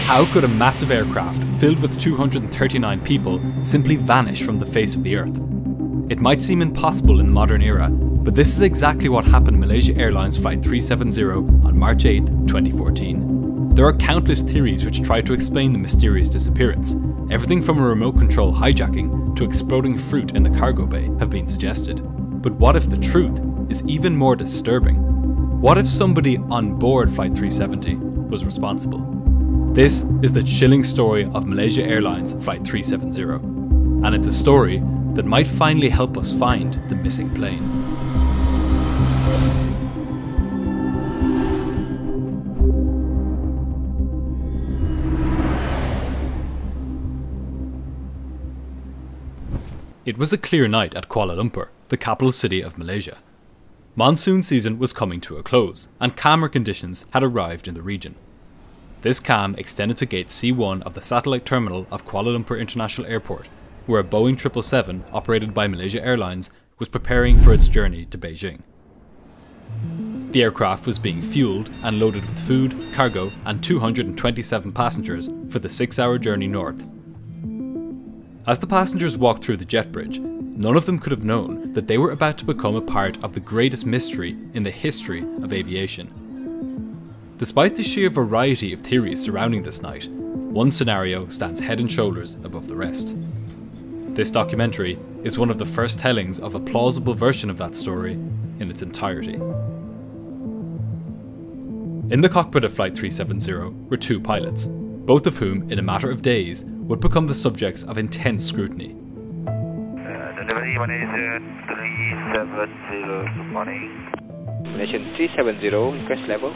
How could a massive aircraft filled with 239 people simply vanish from the face of the Earth? It might seem impossible in the modern era, but this is exactly what happened to Malaysia Airlines Flight 370 on March 8, 2014. There are countless theories which try to explain the mysterious disappearance. Everything from a remote control hijacking to exploding fruit in the cargo bay have been suggested. But what if the truth is even more disturbing? What if somebody on board Flight 370 was responsible? This is the chilling story of Malaysia Airlines Flight 370, and it's a story that might finally help us find the missing plane. It was a clear night at Kuala Lumpur, the capital city of Malaysia. Monsoon season was coming to a close, and calmer conditions had arrived in the region. This calm extended to gate C1 of the satellite terminal of Kuala Lumpur International Airport, where a Boeing 777 operated by Malaysia Airlines was preparing for its journey to Beijing. The aircraft was being fueled and loaded with food, cargo and 227 passengers for the 6-hour journey north. As the passengers walked through the jet bridge, none of them could have known that they were about to become a part of the greatest mystery in the history of aviation. Despite the sheer variety of theories surrounding this night, one scenario stands head and shoulders above the rest. This documentary is one of the first tellings of a plausible version of that story in its entirety. In the cockpit of Flight 370 were 2 pilots, both of whom, in a matter of days, would become the subjects of intense scrutiny. Delivery Malaysian 370, good morning. Malaysian 370, request level.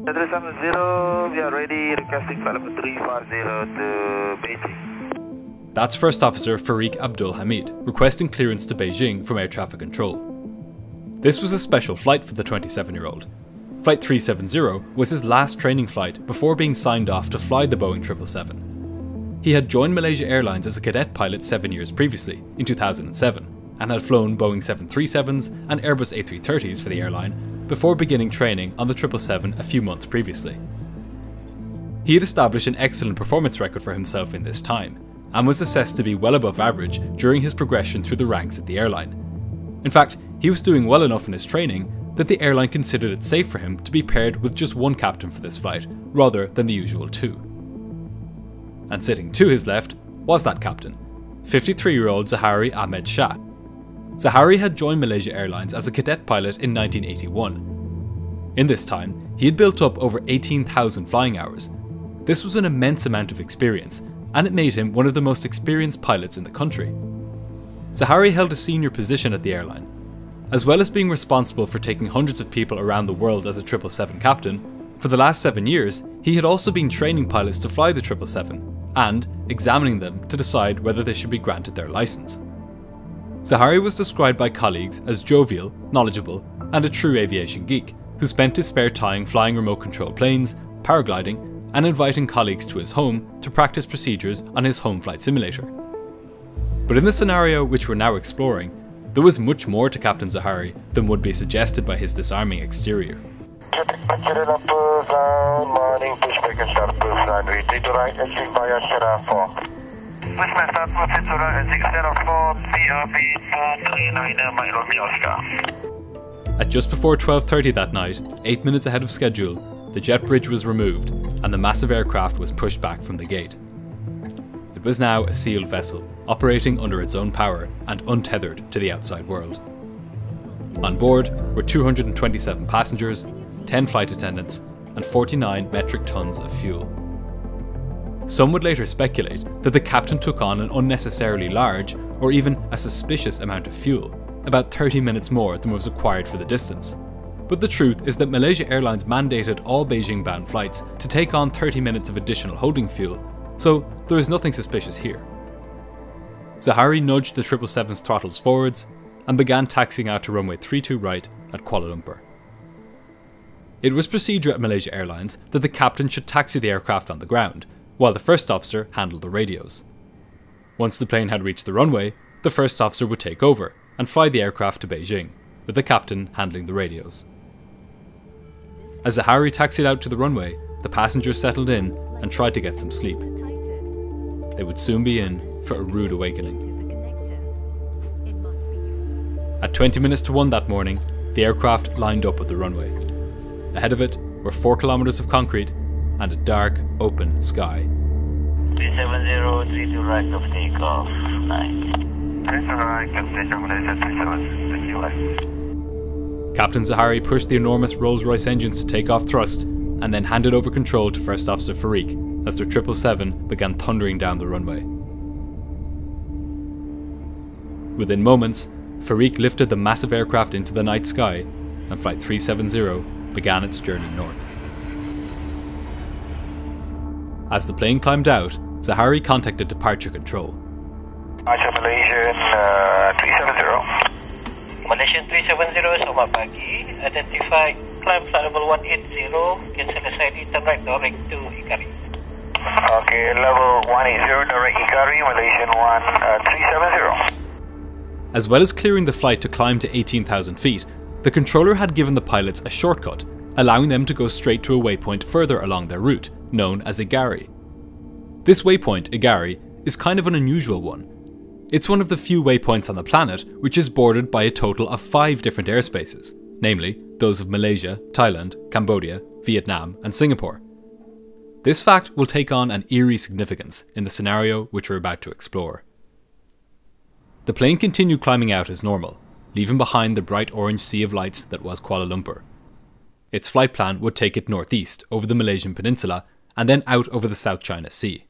370, we are ready, requesting flight level 340 to Beijing. That's First Officer Farik Abdul Hamid, requesting clearance to Beijing from air traffic control. This was a special flight for the 27-year-old. Flight 370 was his last training flight before being signed off to fly the Boeing 777. He had joined Malaysia Airlines as a cadet pilot 7 years previously, in 2007, and had flown Boeing 737s and Airbus A330s for the airline before beginning training on the 777 a few months previously. He had established an excellent performance record for himself in this time, and was assessed to be well above average during his progression through the ranks at the airline. In fact, he was doing well enough in his training that the airline considered it safe for him to be paired with just one captain for this flight, rather than the usual 2. And sitting to his left was that captain, 53-year-old Zaharie Ahmed Shah. Zaharie had joined Malaysia Airlines as a cadet pilot in 1981. In this time, he had built up over 18,000 flying hours. This was an immense amount of experience, and it made him one of the most experienced pilots in the country. Zaharie held a senior position at the airline. As well as being responsible for taking hundreds of people around the world as a 777 captain, for the last 7 years, he had also been training pilots to fly the 777, and examining them to decide whether they should be granted their license. Zaharie was described by colleagues as jovial, knowledgeable, and a true aviation geek, who spent his spare time flying remote control planes, paragliding, and inviting colleagues to his home to practice procedures on his home flight simulator. But in the scenario which we're now exploring, there was much more to Captain Zaharie than would be suggested by his disarming exterior. Morning, Pushback and Taxi, runway 3 to right, exit via Sierra 4. Pushback and Taxi, 3 to right, exit Sierra 4, PRP 439 Mike Romeo Oscar. At just before 12:30 that night, 8 minutes ahead of schedule, the jet bridge was removed and the massive aircraft was pushed back from the gate. It was now a sealed vessel, operating under its own power and untethered to the outside world. On board were 227 passengers, 10 flight attendants, and 49 metric tons of fuel. Some would later speculate that the captain took on an unnecessarily large, or even a suspicious amount of fuel, about 30 minutes more than was required for the distance. But the truth is that Malaysia Airlines mandated all Beijing-bound flights to take on 30 minutes of additional holding fuel, so there is nothing suspicious here. Zaharie nudged the 777's throttles forwards and began taxiing out to runway 32 right at Kuala Lumpur. It was procedure at Malaysia Airlines that the captain should taxi the aircraft on the ground, while the first officer handled the radios. Once the plane had reached the runway, the first officer would take over and fly the aircraft to Beijing, with the captain handling the radios. As Zaharie taxied out to the runway, the passengers settled in and tried to get some sleep. They would soon be in for a rude awakening. At 20 minutes to 1 that morning, the aircraft lined up at the runway. Ahead of it were 4 kilometers of concrete and a dark, open sky. 370, 32 right of takeoff. Nice. 370 right, Captain Malaysia 37, thank you. Captain Zaharie pushed the enormous Rolls-Royce engines to take off thrust and then handed over control to First Officer Farik as their 777 began thundering down the runway. Within moments, Farik lifted the massive aircraft into the night sky and Flight 370 began its journey north. As the plane climbed out, Zaharie contacted departure control. Malaysian 370. Malaysian 370, selamat pagi. Identify climb flight level 180, cancel aside turn right direct to Hikari. Okay, level 180, direct Hikari, Malaysian 370. As well as clearing the flight to climb to 18,000 feet, the controller had given the pilots a shortcut, allowing them to go straight to a waypoint further along their route, known as Zaharie. This waypoint, Zaharie, is kind of an unusual one. It's one of the few waypoints on the planet which is bordered by a total of 5 different airspaces, namely those of Malaysia, Thailand, Cambodia, Vietnam and Singapore. This fact will take on an eerie significance in the scenario which we're about to explore. The plane continued climbing out as normal, leaving behind the bright orange sea of lights that was Kuala Lumpur. Its flight plan would take it northeast over the Malaysian peninsula and then out over the South China Sea.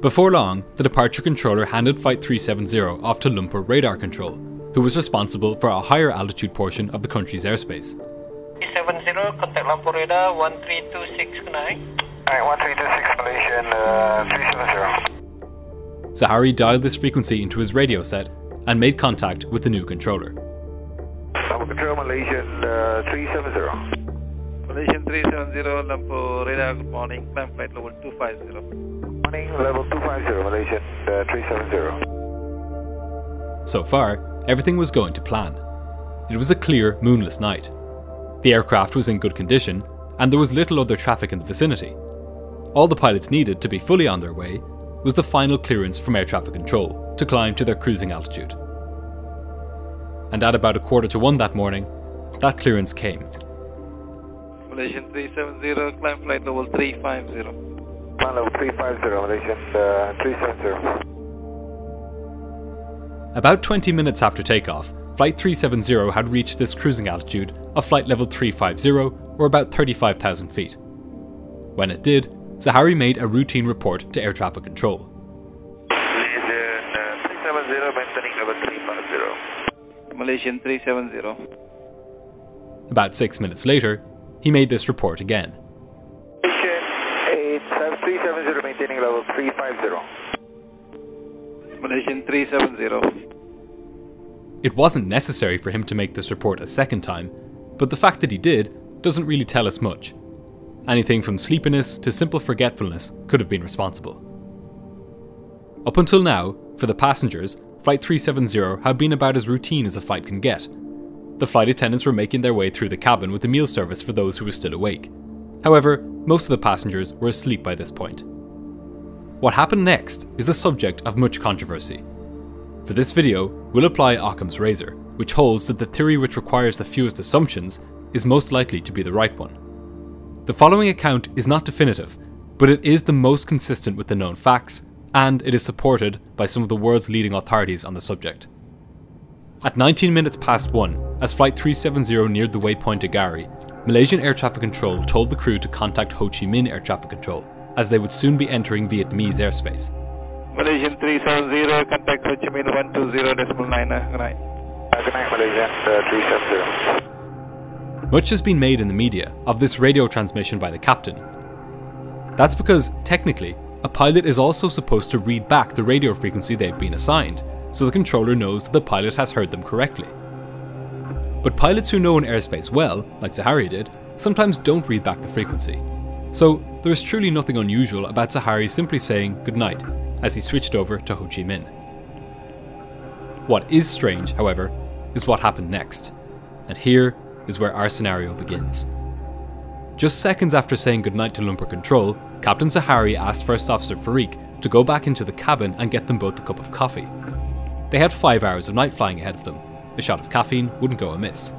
Before long, the departure controller handed Flight 370 off to Lumpur Radar Control, who was responsible for a higher altitude portion of the country's airspace. 370, contact Lumpur Radar 1326 Kenai. Alright, 1326 Malaysian 370. Zaharie dialed this frequency into his radio set and made contact with the new controller. Control Malaysian 370. Malaysian 370, Lumpur Radar, good morning, climb flight level 250. Morning, level 250, Malaysian 370. So far, everything was going to plan. It was a clear, moonless night. The aircraft was in good condition, and there was little other traffic in the vicinity. All the pilots needed to be fully on their way was the final clearance from air traffic control to climb to their cruising altitude. And at about 1:45 that morning, that clearance came. Malaysian 370, climb flight level 350. Climb level 350, Malaysian 370. About 20 minutes after takeoff, Flight 370 had reached this cruising altitude of flight level 350, or about 35,000 feet. When it did, Zaharie made a routine report to air traffic control. Malaysian 370, maintaining level 350. Malaysian 370. About 6 minutes later, he made this report again. Malaysian 370, maintaining level 350. Malaysian 370. It wasn't necessary for him to make this report a second time, but the fact that he did doesn't really tell us much. Anything from sleepiness to simple forgetfulness could have been responsible. Up until now, for the passengers, Flight 370 had been about as routine as a flight can get. The flight attendants were making their way through the cabin with the meal service for those who were still awake. However, most of the passengers were asleep by this point. What happened next is the subject of much controversy. For this video, we'll apply Occam's razor, which holds that the theory which requires the fewest assumptions is most likely to be the right one. The following account is not definitive, but it is the most consistent with the known facts, and it is supported by some of the world's leading authorities on the subject. At 19 minutes past 1, as Flight 370 neared the waypoint Zaharie, Malaysian Air Traffic Control told the crew to contact Ho Chi Minh Air Traffic Control, as they would soon be entering Vietnamese airspace. Malaysian 370, contact Ho Chi Minh 120.9. Good night. Good night, Malaysian 370. Much has been made in the media of this radio transmission by the captain. That's because, technically, a pilot is also supposed to read back the radio frequency they've been assigned, so the controller knows that the pilot has heard them correctly. But pilots who know an airspace well, like Zaharie did, sometimes don't read back the frequency. So there is truly nothing unusual about Zaharie simply saying goodnight as he switched over to Ho Chi Minh. What is strange, however, is what happened next. And here is where our scenario begins. Just seconds after saying goodnight to Lumper Control, Captain Zaharie asked First Officer Farik to go back into the cabin and get them both a cup of coffee. They had 5 hours of night flying ahead of them. A shot of caffeine wouldn't go amiss.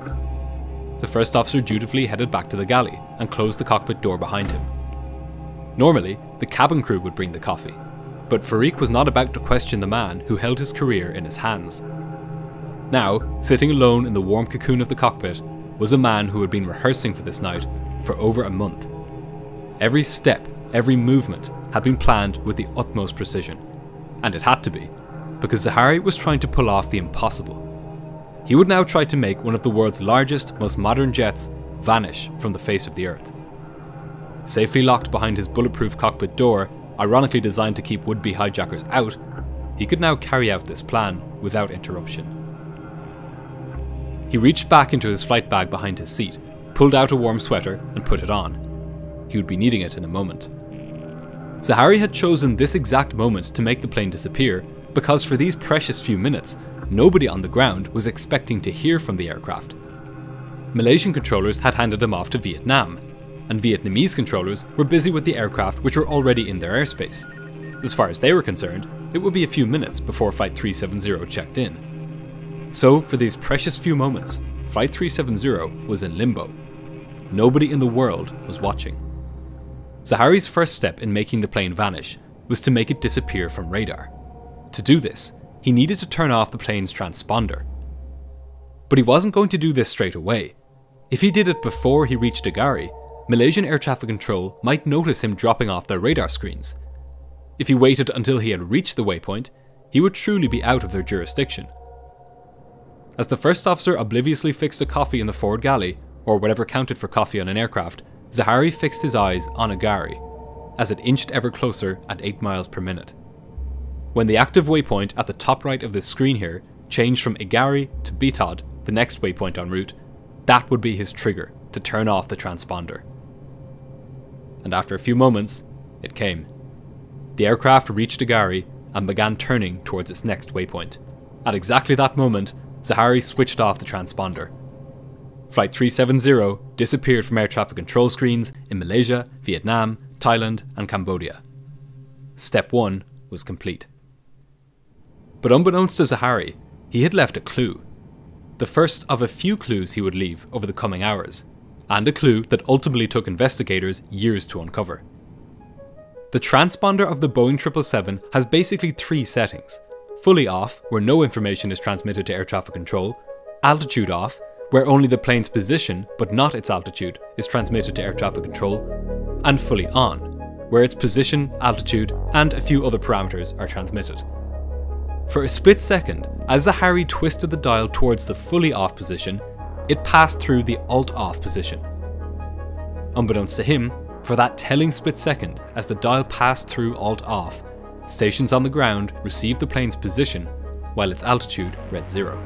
The First Officer dutifully headed back to the galley and closed the cockpit door behind him. Normally, the cabin crew would bring the coffee, but Farik was not about to question the man who held his career in his hands. Now, sitting alone in the warm cocoon of the cockpit, was a man who had been rehearsing for this night for over a month. Every step, every movement had been planned with the utmost precision, and it had to be, because Zaharie was trying to pull off the impossible. He would now try to make one of the world's largest, most modern jets vanish from the face of the Earth. Safely locked behind his bulletproof cockpit door, ironically designed to keep would-be hijackers out, he could now carry out this plan without interruption. He reached back into his flight bag behind his seat, pulled out a warm sweater and put it on. He would be needing it in a moment. Zaharie had chosen this exact moment to make the plane disappear because for these precious few minutes, nobody on the ground was expecting to hear from the aircraft. Malaysian controllers had handed him off to Vietnam, and Vietnamese controllers were busy with the aircraft which were already in their airspace. As far as they were concerned, it would be a few minutes before Flight 370 checked in. So, for these precious few moments, Flight 370 was in limbo. Nobody in the world was watching. Zaharie's first step in making the plane vanish was to make it disappear from radar. To do this, he needed to turn off the plane's transponder. But he wasn't going to do this straight away. If he did it before he reached Zaharie, Malaysian Air Traffic Control might notice him dropping off their radar screens. If he waited until he had reached the waypoint, he would truly be out of their jurisdiction. As the first officer obliviously fixed a coffee in the forward galley, or whatever counted for coffee on an aircraft, Zaharie fixed his eyes on Zaharie, as it inched ever closer at 8 miles per minute. When the active waypoint at the top right of this screen here changed from Zaharie to Betod, the next waypoint en route, that would be his trigger to turn off the transponder. And after a few moments, it came. The aircraft reached Zaharie and began turning towards its next waypoint. At exactly that moment, Zaharie switched off the transponder. Flight 370 disappeared from air traffic control screens in Malaysia, Vietnam, Thailand and Cambodia. Step 1 was complete. But unbeknownst to Zaharie, he had left a clue. The first of a few clues he would leave over the coming hours, and a clue that ultimately took investigators years to uncover. The transponder of the Boeing 777 has basically 3 settings: fully off, where no information is transmitted to air traffic control; altitude off, where only the plane's position, but not its altitude, is transmitted to air traffic control; and fully on, where its position, altitude, and a few other parameters are transmitted. For a split second, as Zaharie twisted the dial towards the fully off position, it passed through the alt-off position. Unbeknownst to him, for that telling split second as the dial passed through alt-off, stations on the ground received the plane's position while its altitude read 0.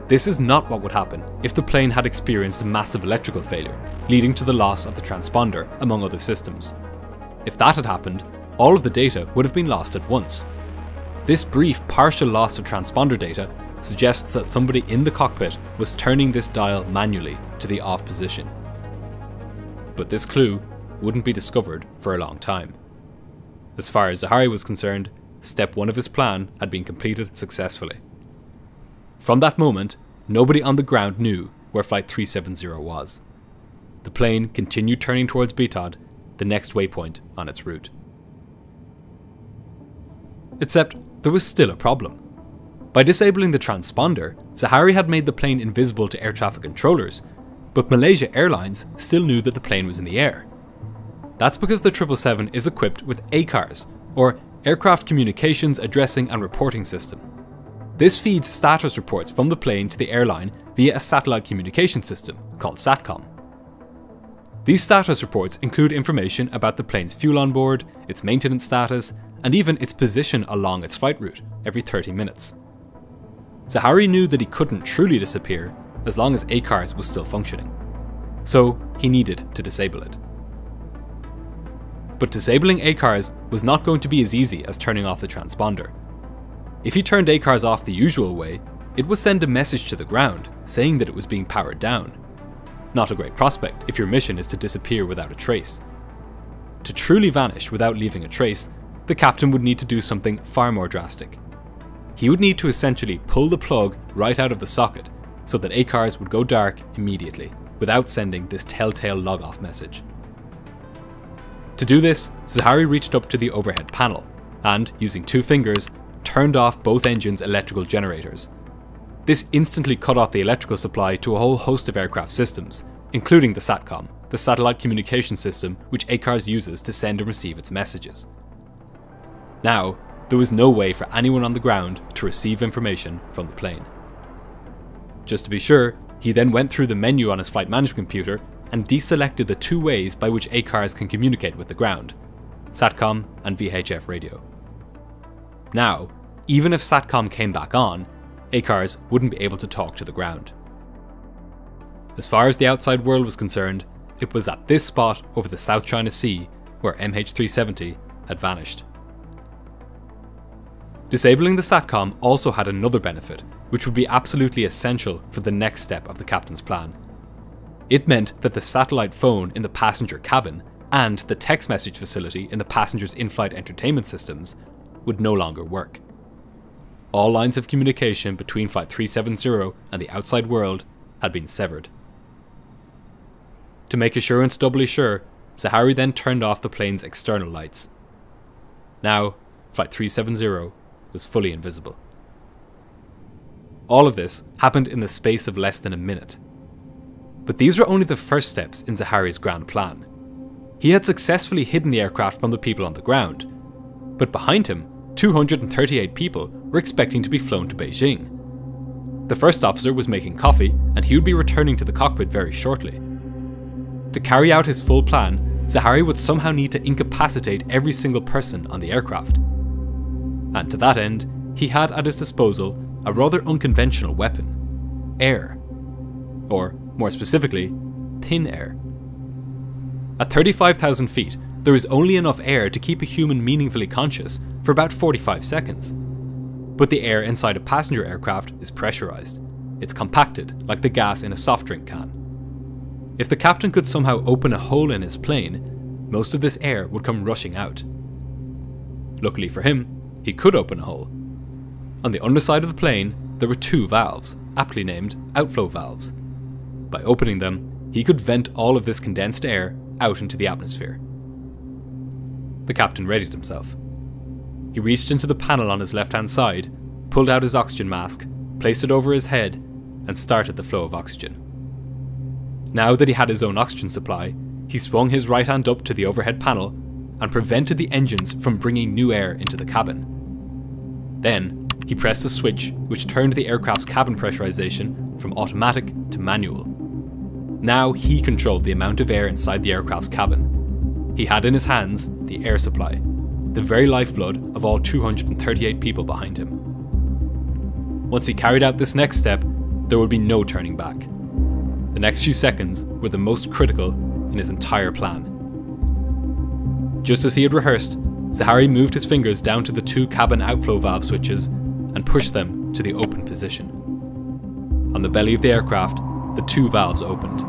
This is not what would happen if the plane had experienced a massive electrical failure, leading to the loss of the transponder, among other systems. If that had happened, all of the data would have been lost at once. This brief partial loss of transponder data suggests that somebody in the cockpit was turning this dial manually to the off position. But this clue wouldn't be discovered for a long time. As far as Zaharie was concerned, step 1 of his plan had been completed successfully. From that moment, nobody on the ground knew where Flight 370 was. The plane continued turning towards Betod, the next waypoint on its route. Except there was still a problem. By disabling the transponder, Zaharie had made the plane invisible to air traffic controllers, but Malaysia Airlines still knew that the plane was in the air. That's because the 777 is equipped with ACARS, or Aircraft Communications Addressing and Reporting System. This feeds status reports from the plane to the airline via a satellite communication system called SATCOM. These status reports include information about the plane's fuel on board, its maintenance status, and even its position along its flight route every 30 minutes. Zaharie knew that he couldn't truly disappear as long as ACARS was still functioning, so he needed to disable it. But disabling ACARS was not going to be as easy as turning off the transponder. If he turned ACARS off the usual way, it would send a message to the ground saying that it was being powered down. Not a great prospect if your mission is to disappear without a trace. To truly vanish without leaving a trace, the captain would need to do something far more drastic. He would need to essentially pull the plug right out of the socket so that ACARS would go dark immediately, without sending this telltale log-off message. To do this, Zaharie reached up to the overhead panel and, using 2 fingers, turned off both engines' electrical generators. This instantly cut off the electrical supply to a whole host of aircraft systems, including the SATCOM, the satellite communication system which ACARS uses to send and receive its messages. Now, there was no way for anyone on the ground to receive information from the plane. Just to be sure, he then went through the menu on his flight management computer and deselected the 2 ways by which ACARS can communicate with the ground: SATCOM and VHF radio. Now, even if SATCOM came back on, ACARS wouldn't be able to talk to the ground. As far as the outside world was concerned, it was at this spot over the South China Sea where MH370 had vanished. Disabling the SATCOM also had another benefit, which would be absolutely essential for the next step of the captain's plan. It meant that the satellite phone in the passenger cabin and the text message facility in the passengers' in-flight entertainment systems would no longer work. All lines of communication between Flight 370 and the outside world had been severed. To make assurance doubly sure, Zaharie then turned off the plane's external lights. Now, Flight 370 was fully invisible. All of this happened in the space of less than a minute. But these were only the first steps in Zaharie's grand plan. He had successfully hidden the aircraft from the people on the ground, but behind him, 238 people were expecting to be flown to Beijing. The first officer was making coffee, and he would be returning to the cockpit very shortly. To carry out his full plan, Zaharie would somehow need to incapacitate every single person on the aircraft. And to that end, he had at his disposal a rather unconventional weapon: air. Or, more specifically, thin air. At 35,000 feet, there is only enough air to keep a human meaningfully conscious for about 45 seconds. But the air inside a passenger aircraft is pressurized. It's compacted, like the gas in a soft drink can. If the captain could somehow open a hole in his plane, most of this air would come rushing out. Luckily for him, he could open a hole. On the underside of the plane, there were 2 valves, aptly named outflow valves. By opening them, he could vent all of this condensed air out into the atmosphere. The captain readied himself. He reached into the panel on his left-hand side, pulled out his oxygen mask, placed it over his head, and started the flow of oxygen. Now that he had his own oxygen supply, he swung his right hand up to the overhead panel and prevented the engines from bringing new air into the cabin. Then, he pressed a switch which turned the aircraft's cabin pressurization from automatic to manual. Now he controlled the amount of air inside the aircraft's cabin. He had in his hands the air supply, the very lifeblood of all 238 people behind him. Once he carried out this next step, there would be no turning back. The next few seconds were the most critical in his entire plan. Just as he had rehearsed, Zaharie moved his fingers down to the 2 cabin outflow valve switches and pushed them to the open position. On the belly of the aircraft, the 2 valves opened.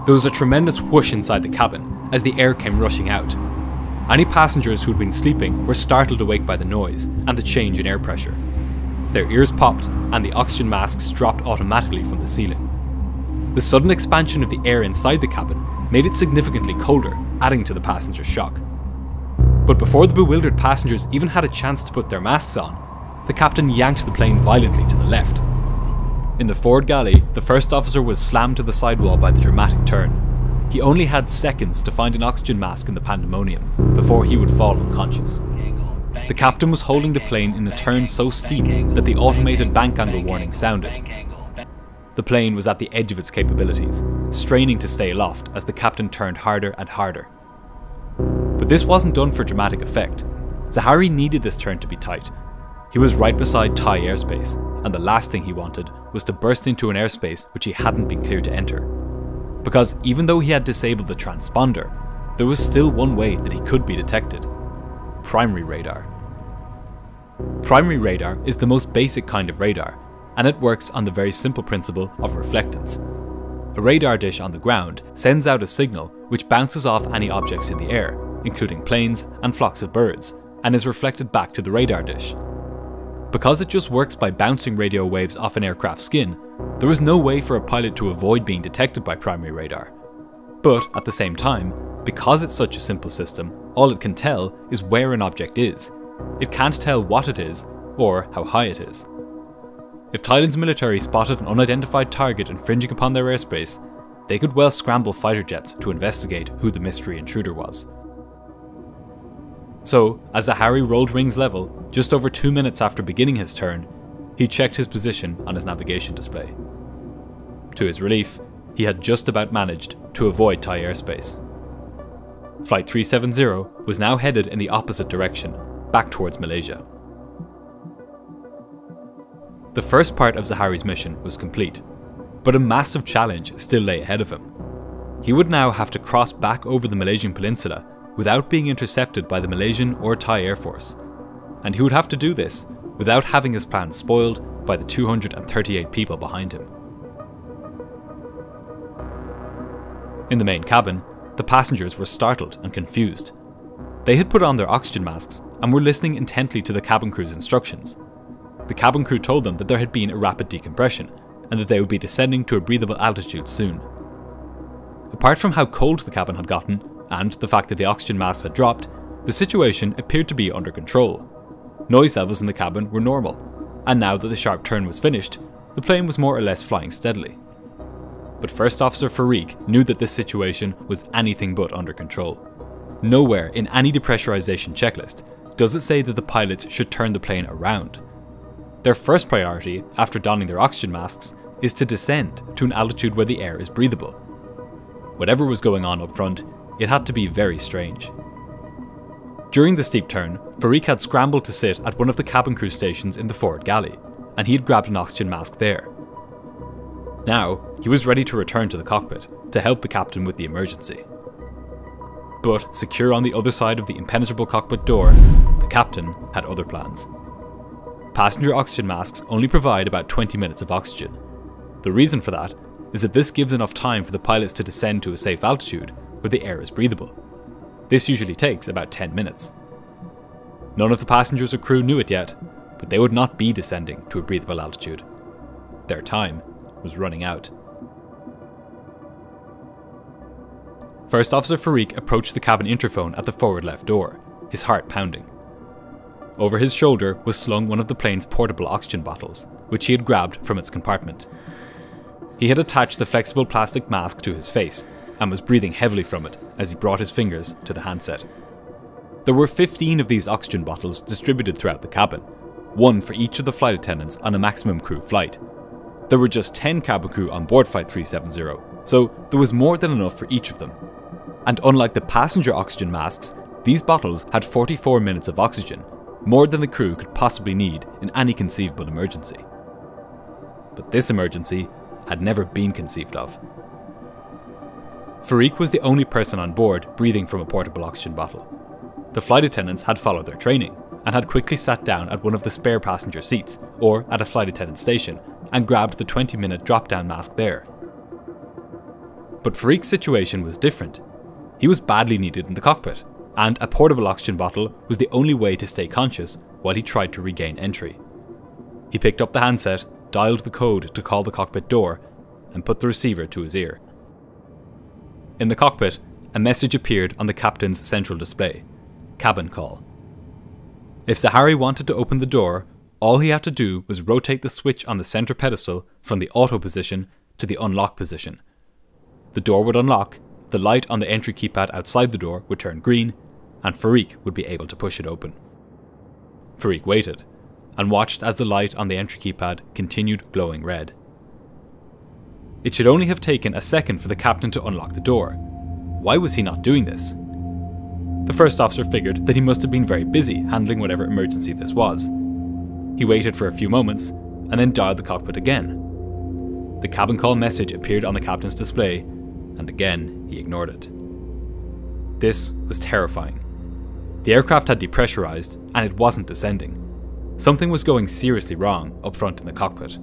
There was a tremendous whoosh inside the cabin as the air came rushing out. Any passengers who had been sleeping were startled awake by the noise and the change in air pressure. Their ears popped and the oxygen masks dropped automatically from the ceiling. The sudden expansion of the air inside the cabin made it significantly colder, adding to the passengers' shock. But before the bewildered passengers even had a chance to put their masks on, the captain yanked the plane violently to the left. In the forward galley, the first officer was slammed to the sidewall by the dramatic turn. He only had seconds to find an oxygen mask in the pandemonium before he would fall unconscious. The captain was holding the plane in a turn so steep that the automated bank angle warning sounded. The plane was at the edge of its capabilities, straining to stay aloft as the captain turned harder and harder. But this wasn't done for dramatic effect. Zaharie needed this turn to be tight. He was right beside Thai airspace, and the last thing he wanted was to burst into an airspace which he hadn't been cleared to enter. Because even though he had disabled the transponder, there was still one way that he could be detected: primary radar. Primary radar is the most basic kind of radar, and it works on the very simple principle of reflectance. A radar dish on the ground sends out a signal which bounces off any objects in the air, including planes and flocks of birds, and is reflected back to the radar dish. Because it just works by bouncing radio waves off an aircraft's skin, there was no way for a pilot to avoid being detected by primary radar. But at the same time, because it's such a simple system, all it can tell is where an object is. It can't tell what it is or how high it is. If Thailand's military spotted an unidentified target infringing upon their airspace, they could well scramble fighter jets to investigate who the mystery intruder was. So, as Zaharie rolled wings level, just over 2 minutes after beginning his turn, he checked his position on his navigation display. To his relief, he had just about managed to avoid Thai airspace. Flight 370 was now headed in the opposite direction, back towards Malaysia. The first part of Zaharie's mission was complete, but a massive challenge still lay ahead of him. He would now have to cross back over the Malaysian peninsula without being intercepted by the Malaysian or Thai Air Force, and he would have to do this without having his plans spoiled by the 238 people behind him. In the main cabin, the passengers were startled and confused. They had put on their oxygen masks and were listening intently to the cabin crew's instructions. The cabin crew told them that there had been a rapid decompression and that they would be descending to a breathable altitude soon. Apart from how cold the cabin had gotten and the fact that the oxygen masks had dropped, the situation appeared to be under control. Noise levels in the cabin were normal, and now that the sharp turn was finished, the plane was more or less flying steadily. But First Officer Farik knew that this situation was anything but under control. Nowhere in any depressurization checklist does it say that the pilots should turn the plane around. Their first priority, after donning their oxygen masks, is to descend to an altitude where the air is breathable. Whatever was going on up front, it had to be very strange. During the steep turn, Farik had scrambled to sit at one of the cabin crew stations in the forward galley, and he had grabbed an oxygen mask there. Now, he was ready to return to the cockpit to help the captain with the emergency. But, secure on the other side of the impenetrable cockpit door, the captain had other plans. Passenger oxygen masks only provide about 20 minutes of oxygen. The reason for that is that this gives enough time for the pilots to descend to a safe altitude where the air is breathable. This usually takes about 10 minutes. None of the passengers or crew knew it yet, but they would not be descending to a breathable altitude. Their time was running out. First Officer Farik approached the cabin interphone at the forward left door, his heart pounding. Over his shoulder was slung one of the plane's portable oxygen bottles, which he had grabbed from its compartment. He had attached the flexible plastic mask to his face, and was breathing heavily from it as he brought his fingers to the handset. There were 15 of these oxygen bottles distributed throughout the cabin, one for each of the flight attendants on a maximum crew flight. There were just 10 cabin crew on board Flight 370, so there was more than enough for each of them. And unlike the passenger oxygen masks, these bottles had 44 minutes of oxygen, more than the crew could possibly need in any conceivable emergency. But this emergency had never been conceived of. Farik was the only person on board breathing from a portable oxygen bottle. The flight attendants had followed their training and had quickly sat down at one of the spare passenger seats or at a flight attendant station and grabbed the 20-minute drop-down mask there. But Farik's situation was different. He was badly needed in the cockpit, and a portable oxygen bottle was the only way to stay conscious while he tried to regain entry. He picked up the handset, dialed the code to call the cockpit door, and put the receiver to his ear. In the cockpit, a message appeared on the captain's central display: cabin call. If Zaharie wanted to open the door, all he had to do was rotate the switch on the center pedestal from the auto position to the unlock position. The door would unlock, the light on the entry keypad outside the door would turn green, and Farik would be able to push it open. Farik waited, and watched as the light on the entry keypad continued glowing red. It should only have taken a second for the captain to unlock the door. Why was he not doing this? The first officer figured that he must have been very busy handling whatever emergency this was. He waited for a few moments, and then dialed the cockpit again. The cabin call message appeared on the captain's display, and again he ignored it. This was terrifying. The aircraft had depressurized, and it wasn't descending. Something was going seriously wrong up front in the cockpit.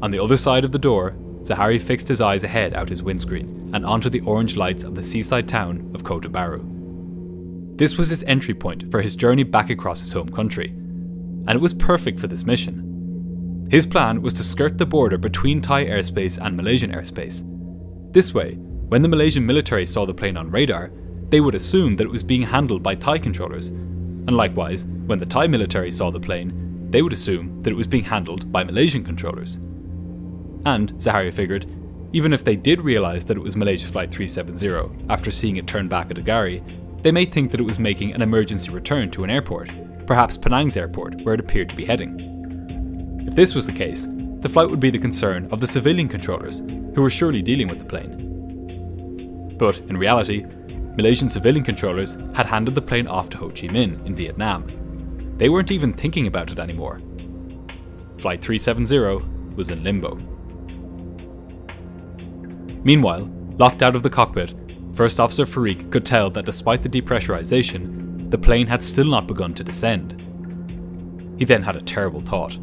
On the other side of the door, Zaharie fixed his eyes ahead out his windscreen and onto the orange lights of the seaside town of Kota Baru. This was his entry point for his journey back across his home country, and it was perfect for this mission. His plan was to skirt the border between Thai airspace and Malaysian airspace. This way, when the Malaysian military saw the plane on radar, they would assume that it was being handled by Thai controllers, and likewise, when the Thai military saw the plane, they would assume that it was being handled by Malaysian controllers. And, Zaharie figured, even if they did realise that it was Malaysia Flight 370 after seeing it turn back at Zaharie, they may think that it was making an emergency return to an airport, perhaps Penang's airport, where it appeared to be heading. If this was the case, the flight would be the concern of the civilian controllers, who were surely dealing with the plane. But, in reality, Malaysian civilian controllers had handed the plane off to Ho Chi Minh in Vietnam. They weren't even thinking about it anymore. Flight 370 was in limbo. Meanwhile, locked out of the cockpit, First Officer Farik could tell that despite the depressurization, the plane had still not begun to descend. He then had a terrible thought.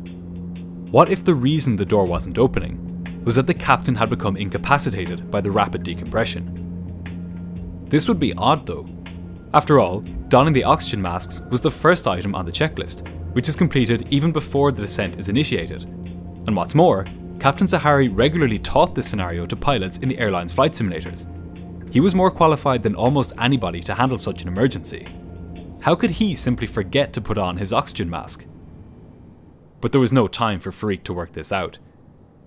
What if the reason the door wasn't opening was that the captain had become incapacitated by the rapid decompression? This would be odd though. After all, donning the oxygen masks was the first item on the checklist, which is completed even before the descent is initiated. And what's more, Captain Zaharie regularly taught this scenario to pilots in the airline's flight simulators. He was more qualified than almost anybody to handle such an emergency. How could he simply forget to put on his oxygen mask? But there was no time for Farik to work this out.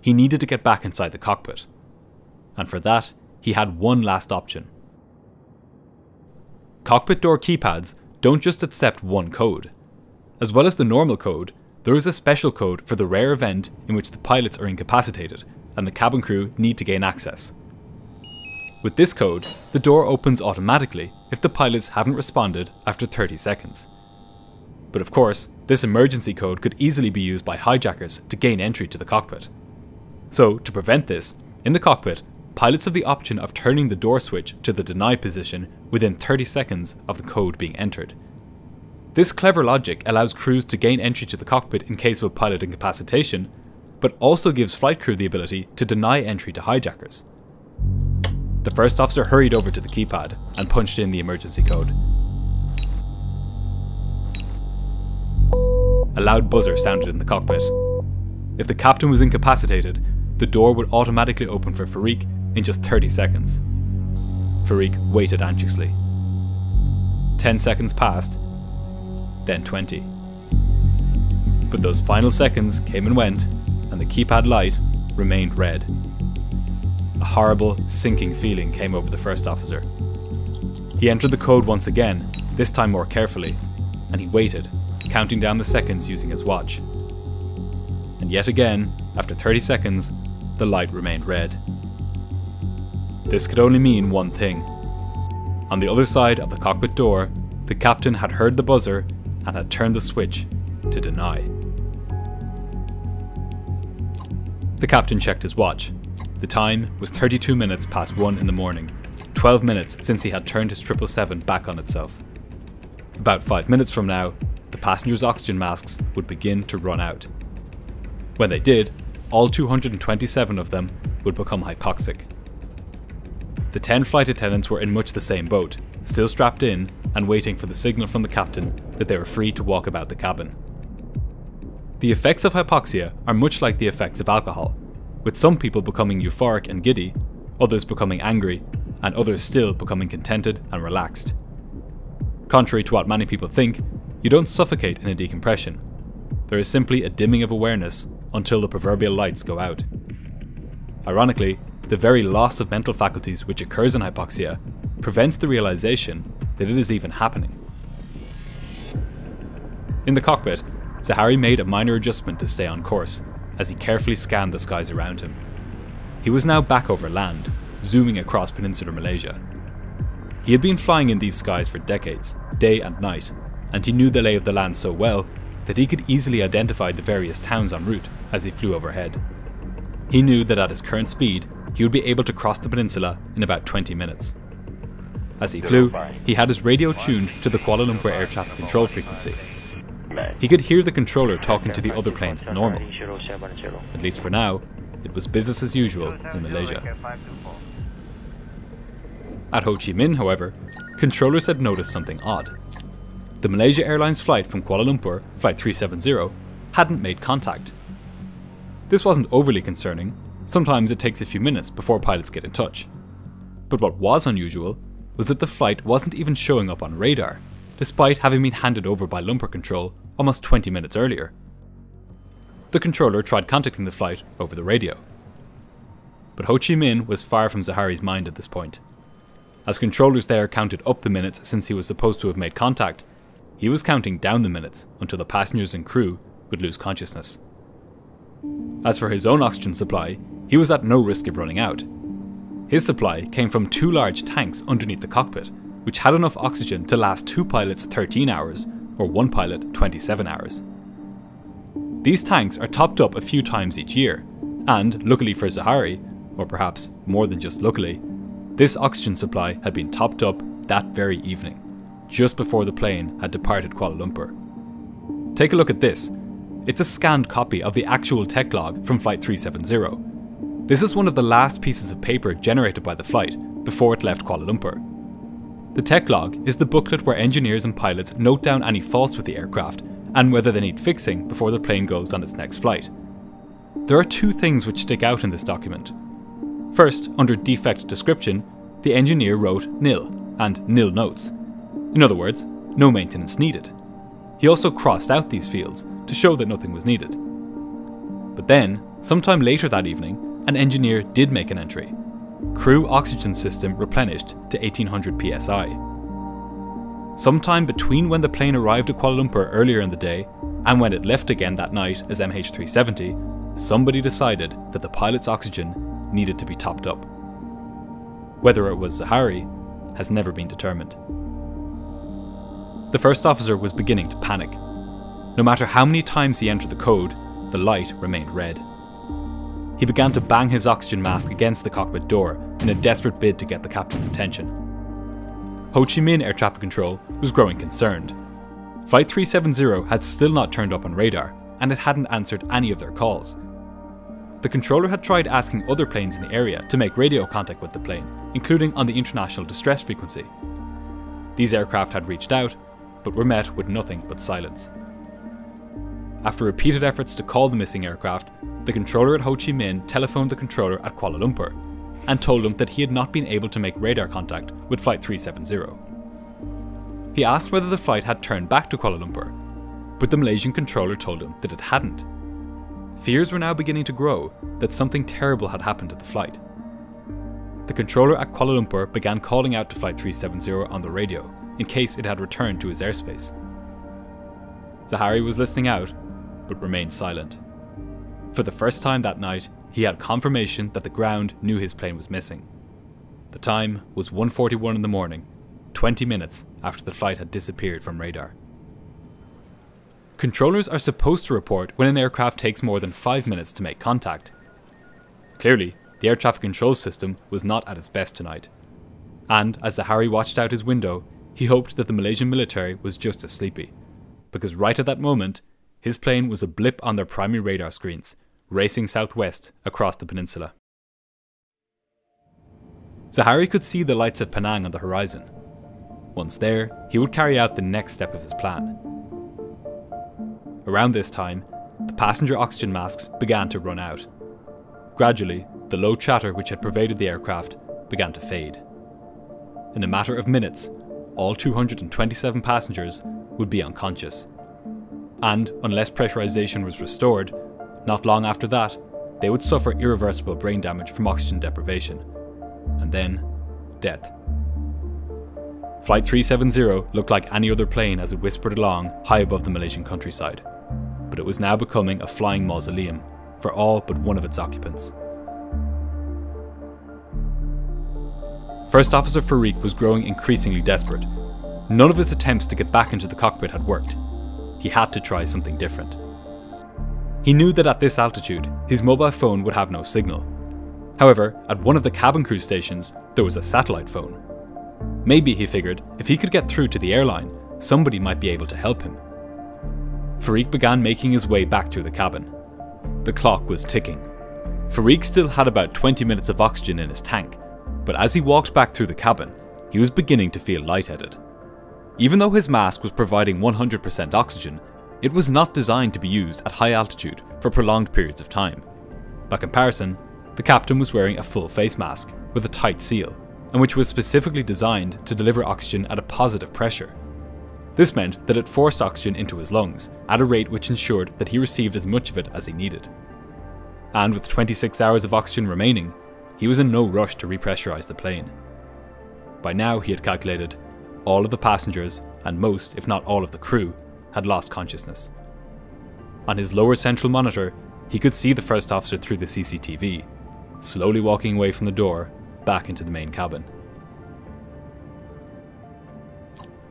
He needed to get back inside the cockpit. And for that, he had one last option. Cockpit door keypads don't just accept one code. As well as the normal code, there is a special code for the rare event in which the pilots are incapacitated and the cabin crew need to gain access. With this code, the door opens automatically if the pilots haven't responded after 30 seconds. But of course, this emergency code could easily be used by hijackers to gain entry to the cockpit. So, to prevent this, in the cockpit, pilots have the option of turning the door switch to the deny position within 30 seconds of the code being entered. This clever logic allows crews to gain entry to the cockpit in case of a pilot incapacitation, but also gives flight crew the ability to deny entry to hijackers. The first officer hurried over to the keypad and punched in the emergency code. A loud buzzer sounded in the cockpit. If the captain was incapacitated, the door would automatically open for Farik in just 30 seconds. Farik waited anxiously. 10 seconds passed, then 20. But those final seconds came and went, and the keypad light remained red. A horrible, sinking feeling came over the first officer. He entered the code once again, this time more carefully, and he waited, counting down the seconds using his watch. And yet again, after 30 seconds, the light remained red. This could only mean one thing. On the other side of the cockpit door, the captain had heard the buzzer and had turned the switch to deny. The captain checked his watch. The time was 32 minutes past 1 in the morning, 12 minutes since he had turned his 777 back on itself. About 5 minutes from now, the passengers' oxygen masks would begin to run out. When they did, all 227 of them would become hypoxic. The 10 flight attendants were in much the same boat, still strapped in and waiting for the signal from the captain that they were free to walk about the cabin. The effects of hypoxia are much like the effects of alcohol, with some people becoming euphoric and giddy, others becoming angry, and others still becoming contented and relaxed. Contrary to what many people think, you don't suffocate in a decompression. There is simply a dimming of awareness until the proverbial lights go out. Ironically, the very loss of mental faculties which occurs in hypoxia prevents the realization that it is even happening. In the cockpit, Zaharie made a minor adjustment to stay on course as he carefully scanned the skies around him. He was now back over land, zooming across peninsular Malaysia. He had been flying in these skies for decades, day and night, and he knew the lay of the land so well that he could easily identify the various towns en route as he flew overhead. He knew that at his current speed, he would be able to cross the peninsula in about 20 minutes. As he flew, he had his radio tuned to the Kuala Lumpur air traffic control frequency. He could hear the controller talking to the other planes as normal. At least for now, it was business as usual in Malaysia. At Ho Chi Minh, however, controllers had noticed something odd. The Malaysia Airlines flight from Kuala Lumpur, Flight 370, hadn't made contact. This wasn't overly concerning. Sometimes it takes a few minutes before pilots get in touch. But what was unusual was that the flight wasn't even showing up on radar, despite having been handed over by Lumpur Control almost 20 minutes earlier. The controller tried contacting the flight over the radio. But Ho Chi Minh was far from Zaharie's mind at this point. As controllers there counted up the minutes since he was supposed to have made contact, he was counting down the minutes until the passengers and crew would lose consciousness. As for his own oxygen supply, he was at no risk of running out. His supply came from 2 large tanks underneath the cockpit, which had enough oxygen to last 2 pilots 13 hours or 1 pilot 27 hours. These tanks are topped up a few times each year, and luckily for Zaharie, or perhaps more than just luckily, this oxygen supply had been topped up that very evening, just before the plane had departed Kuala Lumpur. Take a look at this. It's a scanned copy of the actual tech log from Flight 370. This is one of the last pieces of paper generated by the flight before it left Kuala Lumpur. The tech log is the booklet where engineers and pilots note down any faults with the aircraft and whether they need fixing before the plane goes on its next flight. There are 2 things which stick out in this document. First, under defect description, the engineer wrote nil and nil notes. In other words, no maintenance needed. He also crossed out these fields to show that nothing was needed. But then, sometime later that evening, an engineer did make an entry. Crew oxygen system replenished to 1800 psi. Sometime between when the plane arrived at Kuala Lumpur earlier in the day and when it left again that night as MH370, somebody decided that the pilot's oxygen needed to be topped up. Whether it was Zaharie has never been determined. The first officer was beginning to panic. No matter how many times he entered the code, the light remained red. He began to bang his oxygen mask against the cockpit door in a desperate bid to get the captain's attention. Ho Chi Minh Air Traffic Control was growing concerned. Flight 370 had still not turned up on radar, and it hadn't answered any of their calls. The controller had tried asking other planes in the area to make radio contact with the plane, including on the international distress frequency. These aircraft had reached out, but were met with nothing but silence. After repeated efforts to call the missing aircraft, the controller at Ho Chi Minh telephoned the controller at Kuala Lumpur and told him that he had not been able to make radar contact with Flight 370. He asked whether the flight had turned back to Kuala Lumpur, but the Malaysian controller told him that it hadn't. Fears were now beginning to grow that something terrible had happened to the flight. The controller at Kuala Lumpur began calling out to Flight 370 on the radio in case it had returned to his airspace. Zaharie was listening out, but remained silent. For the first time that night, he had confirmation that the ground knew his plane was missing. The time was 1:41 in the morning, 20 minutes after the flight had disappeared from radar. Controllers are supposed to report when an aircraft takes more than 5 minutes to make contact. Clearly, the air traffic control system was not at its best tonight. And as Zaharie watched out his window, he hoped that the Malaysian military was just as sleepy, because right at that moment, his plane was a blip on their primary radar screens, racing southwest across the peninsula. Zaharie could see the lights of Penang on the horizon. Once there, he would carry out the next step of his plan. Around this time, the passenger oxygen masks began to run out. Gradually, the low chatter which had pervaded the aircraft began to fade. In a matter of minutes, all 227 passengers would be unconscious. And unless pressurization was restored, not long after that, they would suffer irreversible brain damage from oxygen deprivation. And then, death. Flight 370 looked like any other plane as it whispered along high above the Malaysian countryside, but it was now becoming a flying mausoleum for all but one of its occupants. First Officer Farouk was growing increasingly desperate. None of his attempts to get back into the cockpit had worked. He had to try something different. He knew that at this altitude, his mobile phone would have no signal. However, at one of the cabin crew stations, there was a satellite phone. Maybe, he figured, if he could get through to the airline, somebody might be able to help him. Farouk began making his way back through the cabin. The clock was ticking. Farik still had about 20 minutes of oxygen in his tank, but as he walked back through the cabin, he was beginning to feel lightheaded. Even though his mask was providing 100% oxygen, it was not designed to be used at high altitude for prolonged periods of time. By comparison, the captain was wearing a full face mask with a tight seal, and which was specifically designed to deliver oxygen at a positive pressure. This meant that it forced oxygen into his lungs at a rate which ensured that he received as much of it as he needed. And with 26 hours of oxygen remaining, he was in no rush to repressurize the plane. By now, he had calculated, all of the passengers, and most, if not all of the crew, had lost consciousness. On his lower central monitor, he could see the first officer through the CCTV, slowly walking away from the door, back into the main cabin.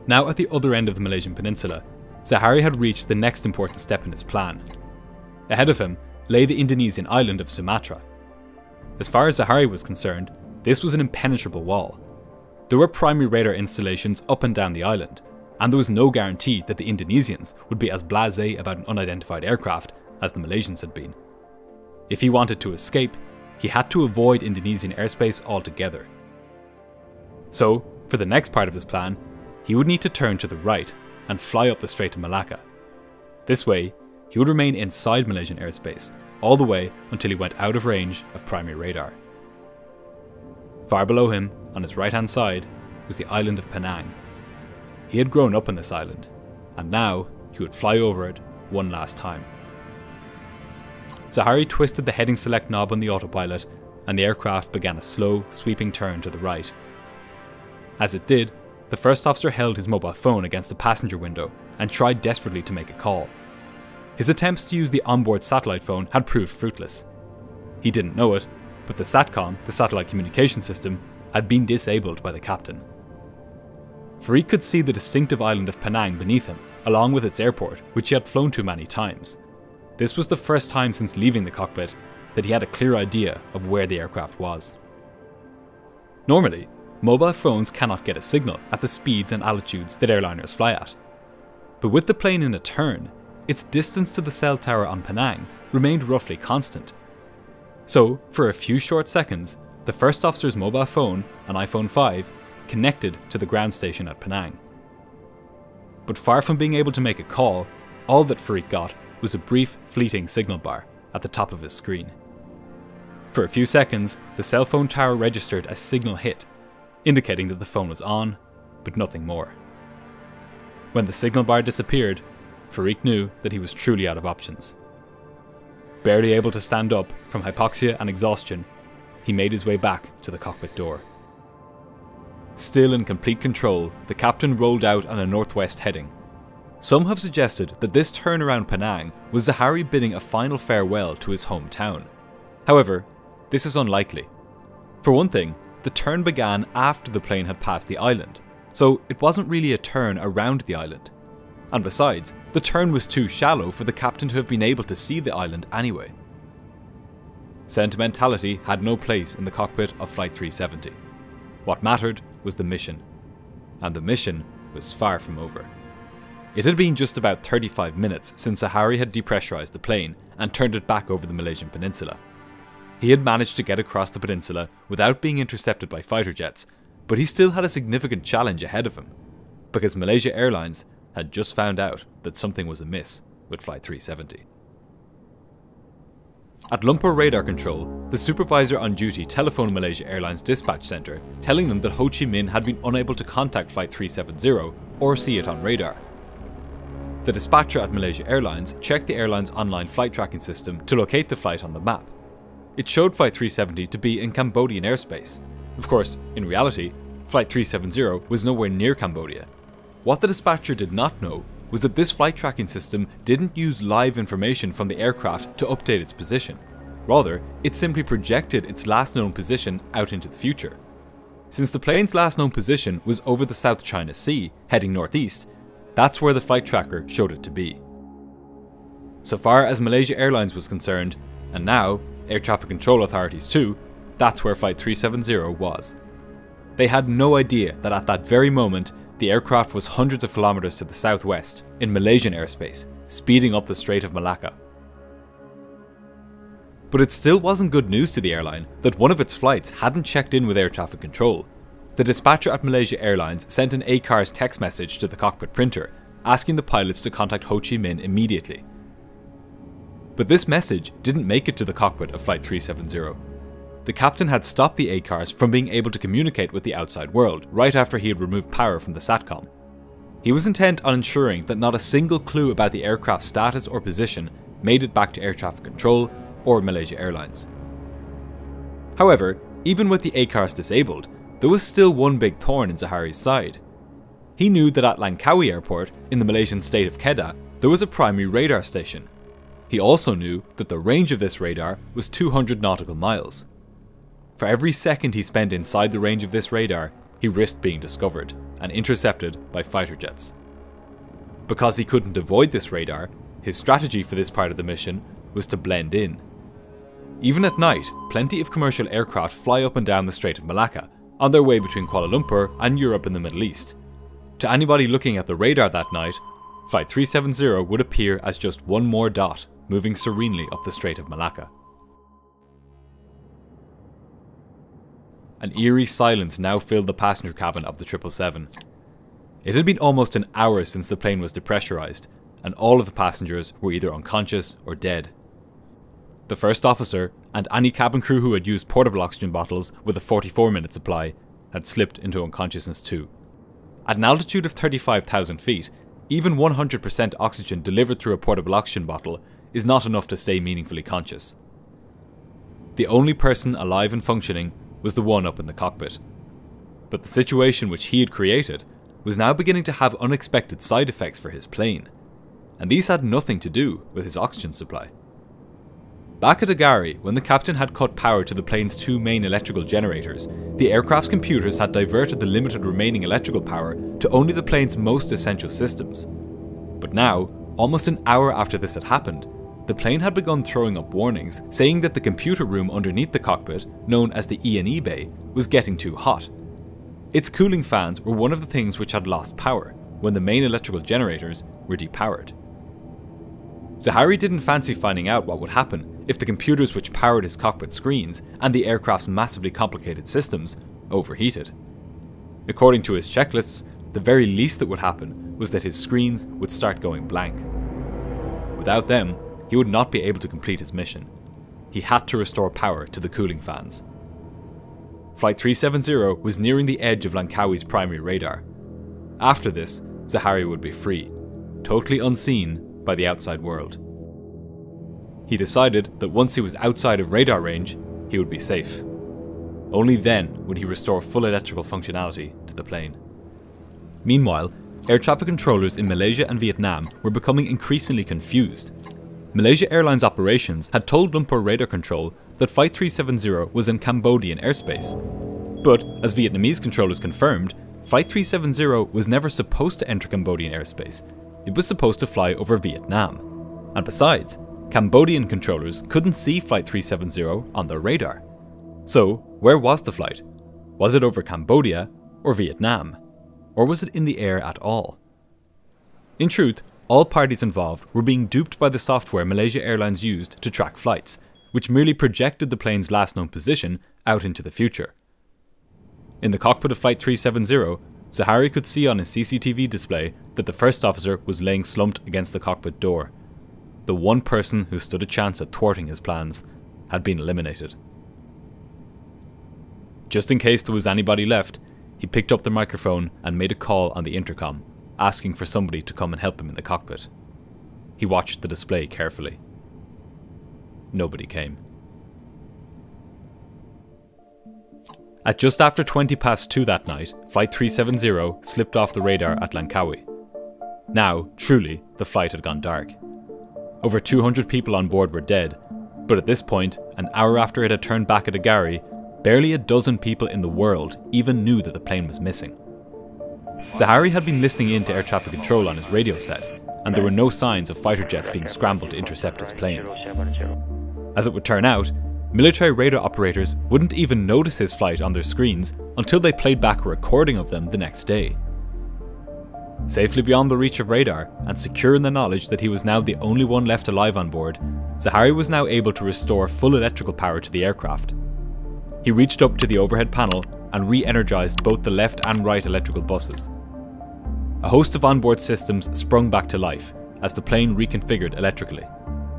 Now at the other end of the Malaysian peninsula, Zaharie had reached the next important step in his plan. Ahead of him lay the Indonesian island of Sumatra. As far as Zaharie was concerned, this was an impenetrable wall. There were primary radar installations up and down the island, and there was no guarantee that the Indonesians would be as blasé about an unidentified aircraft as the Malaysians had been. If he wanted to escape, he had to avoid Indonesian airspace altogether. So, for the next part of his plan, he would need to turn to the right and fly up the Strait of Malacca. This way, he would remain inside Malaysian airspace all the way until he went out of range of primary radar. Far below him, on his right hand side, was the island of Penang. He had grown up on this island, and now he would fly over it one last time. Zaharie twisted the heading select knob on the autopilot, and the aircraft began a slow, sweeping turn to the right. As it did, the first officer held his mobile phone against the passenger window and tried desperately to make a call. His attempts to use the onboard satellite phone had proved fruitless. He didn't know it, but the SATCOM, the satellite communication system, had been disabled by the captain. Farik could see the distinctive island of Penang beneath him, along with its airport, which he had flown to many times. This was the first time since leaving the cockpit that he had a clear idea of where the aircraft was. Normally, mobile phones cannot get a signal at the speeds and altitudes that airliners fly at. But with the plane in a turn, its distance to the cell tower on Penang remained roughly constant. So, for a few short seconds, the first officer's mobile phone, an iPhone 5, connected to the ground station at Penang. But far from being able to make a call, all that Farik got was a brief, fleeting signal bar at the top of his screen. For a few seconds, the cell phone tower registered a signal hit, indicating that the phone was on, but nothing more. When the signal bar disappeared, Farik knew that he was truly out of options. Barely able to stand up from hypoxia and exhaustion, he made his way back to the cockpit door. Still in complete control, the captain rolled out on a northwest heading. Some have suggested that this turn around Penang was Zaharie bidding a final farewell to his hometown. However, this is unlikely. For one thing, the turn began after the plane had passed the island, so it wasn't really a turn around the island. And besides, the turn was too shallow for the captain to have been able to see the island anyway. Sentimentality had no place in the cockpit of Flight 370. What mattered was the mission, and the mission was far from over. It had been just about 35 minutes since Zaharie had depressurized the plane and turned it back over the Malaysian peninsula. He had managed to get across the peninsula without being intercepted by fighter jets, but he still had a significant challenge ahead of him, because Malaysia Airlines had just found out that something was amiss with Flight 370. At Lumpur Radar Control, the supervisor on duty telephoned Malaysia Airlines dispatch centre, telling them that Ho Chi Minh had been unable to contact Flight 370 or see it on radar. The dispatcher at Malaysia Airlines checked the airline's online flight tracking system to locate the flight on the map. It showed Flight 370 to be in Cambodian airspace. Of course, in reality, Flight 370 was nowhere near Cambodia. What the dispatcher did not know was that this flight tracking system didn't use live information from the aircraft to update its position. Rather, it simply projected its last known position out into the future. Since the plane's last known position was over the South China Sea, heading northeast, that's where the flight tracker showed it to be. So far as Malaysia Airlines was concerned, and now air traffic control authorities too, that's where Flight 370 was. They had no idea that at that very moment, the aircraft was hundreds of kilometers to the southwest, in Malaysian airspace, speeding up the Strait of Malacca. But it still wasn't good news to the airline that one of its flights hadn't checked in with air traffic control. The dispatcher at Malaysia Airlines sent an ACARS text message to the cockpit printer, asking the pilots to contact Ho Chi Minh immediately. But this message didn't make it to the cockpit of Flight 370. The captain had stopped the ACARS from being able to communicate with the outside world right after he had removed power from the SATCOM. He was intent on ensuring that not a single clue about the aircraft's status or position made it back to air traffic control or Malaysia Airlines. However, even with the ACARS disabled, there was still one big thorn in Zaharie's side. He knew that at Langkawi Airport, in the Malaysian state of Kedah, there was a primary radar station. He also knew that the range of this radar was 200 nautical miles. For every second he spent inside the range of this radar, he risked being discovered and intercepted by fighter jets. Because he couldn't avoid this radar, his strategy for this part of the mission was to blend in. Even at night, plenty of commercial aircraft fly up and down the Strait of Malacca, on their way between Kuala Lumpur and Europe and the Middle East. To anybody looking at the radar that night, Flight 370 would appear as just one more dot, moving serenely up the Strait of Malacca. An eerie silence now filled the passenger cabin of the 777. It had been almost an hour since the plane was depressurized, and all of the passengers were either unconscious or dead. The first officer, and any cabin crew who had used portable oxygen bottles with a 44-minute supply, had slipped into unconsciousness too. At an altitude of 35,000 feet, even 100% oxygen delivered through a portable oxygen bottle is not enough to stay meaningfully conscious. The only person alive and functioning was the one up in the cockpit. But the situation which he had created was now beginning to have unexpected side effects for his plane, and these had nothing to do with his oxygen supply. Back at Zaharie, when the captain had cut power to the plane's two main electrical generators, the aircraft's computers had diverted the limited remaining electrical power to only the plane's most essential systems. But now, almost an hour after this had happened, the plane had begun throwing up warnings saying that the computer room underneath the cockpit, known as the E&E bay, was getting too hot. Its cooling fans were one of the things which had lost power when the main electrical generators were depowered. Zaharie didn't fancy finding out what would happen if the computers which powered his cockpit screens and the aircraft's massively complicated systems overheated. According to his checklists, the very least that would happen was that his screens would start going blank. Without them, he would not be able to complete his mission. He had to restore power to the cooling fans. Flight 370 was nearing the edge of Langkawi's primary radar. After this, Zaharie would be free, totally unseen by the outside world. He decided that once he was outside of radar range, he would be safe. Only then would he restore full electrical functionality to the plane. Meanwhile, air traffic controllers in Malaysia and Vietnam were becoming increasingly confused. Malaysia Airlines operations had told Lumpur Radar Control that Flight 370 was in Cambodian airspace. But, as Vietnamese controllers confirmed, Flight 370 was never supposed to enter Cambodian airspace. It was supposed to fly over Vietnam. And besides, Cambodian controllers couldn't see Flight 370 on their radar. So, where was the flight? Was it over Cambodia or Vietnam? Or was it in the air at all? In truth, all parties involved were being duped by the software Malaysia Airlines used to track flights, which merely projected the plane's last known position out into the future. In the cockpit of Flight 370, Zaharie could see on his CCTV display that the first officer was laying slumped against the cockpit door. The one person who stood a chance at thwarting his plans had been eliminated. Just in case there was anybody left, he picked up the microphone and made a call on the intercom, asking for somebody to come and help him in the cockpit. He watched the display carefully. Nobody came. At just after 2:20 that night, Flight 370 slipped off the radar at Langkawi. Now, truly, the flight had gone dark. Over 200 people on board were dead, but at this point, an hour after it had turned back at Zaharie, barely a dozen people in the world even knew that the plane was missing. Zaharie had been listening in to air traffic control on his radio set, and there were no signs of fighter jets being scrambled to intercept his plane. As it would turn out, military radar operators wouldn't even notice his flight on their screens until they played back a recording of them the next day. Safely beyond the reach of radar, and secure in the knowledge that he was now the only one left alive on board, Zaharie was now able to restore full electrical power to the aircraft. He reached up to the overhead panel and re-energized both the left and right electrical buses. A host of onboard systems sprung back to life as the plane reconfigured electrically.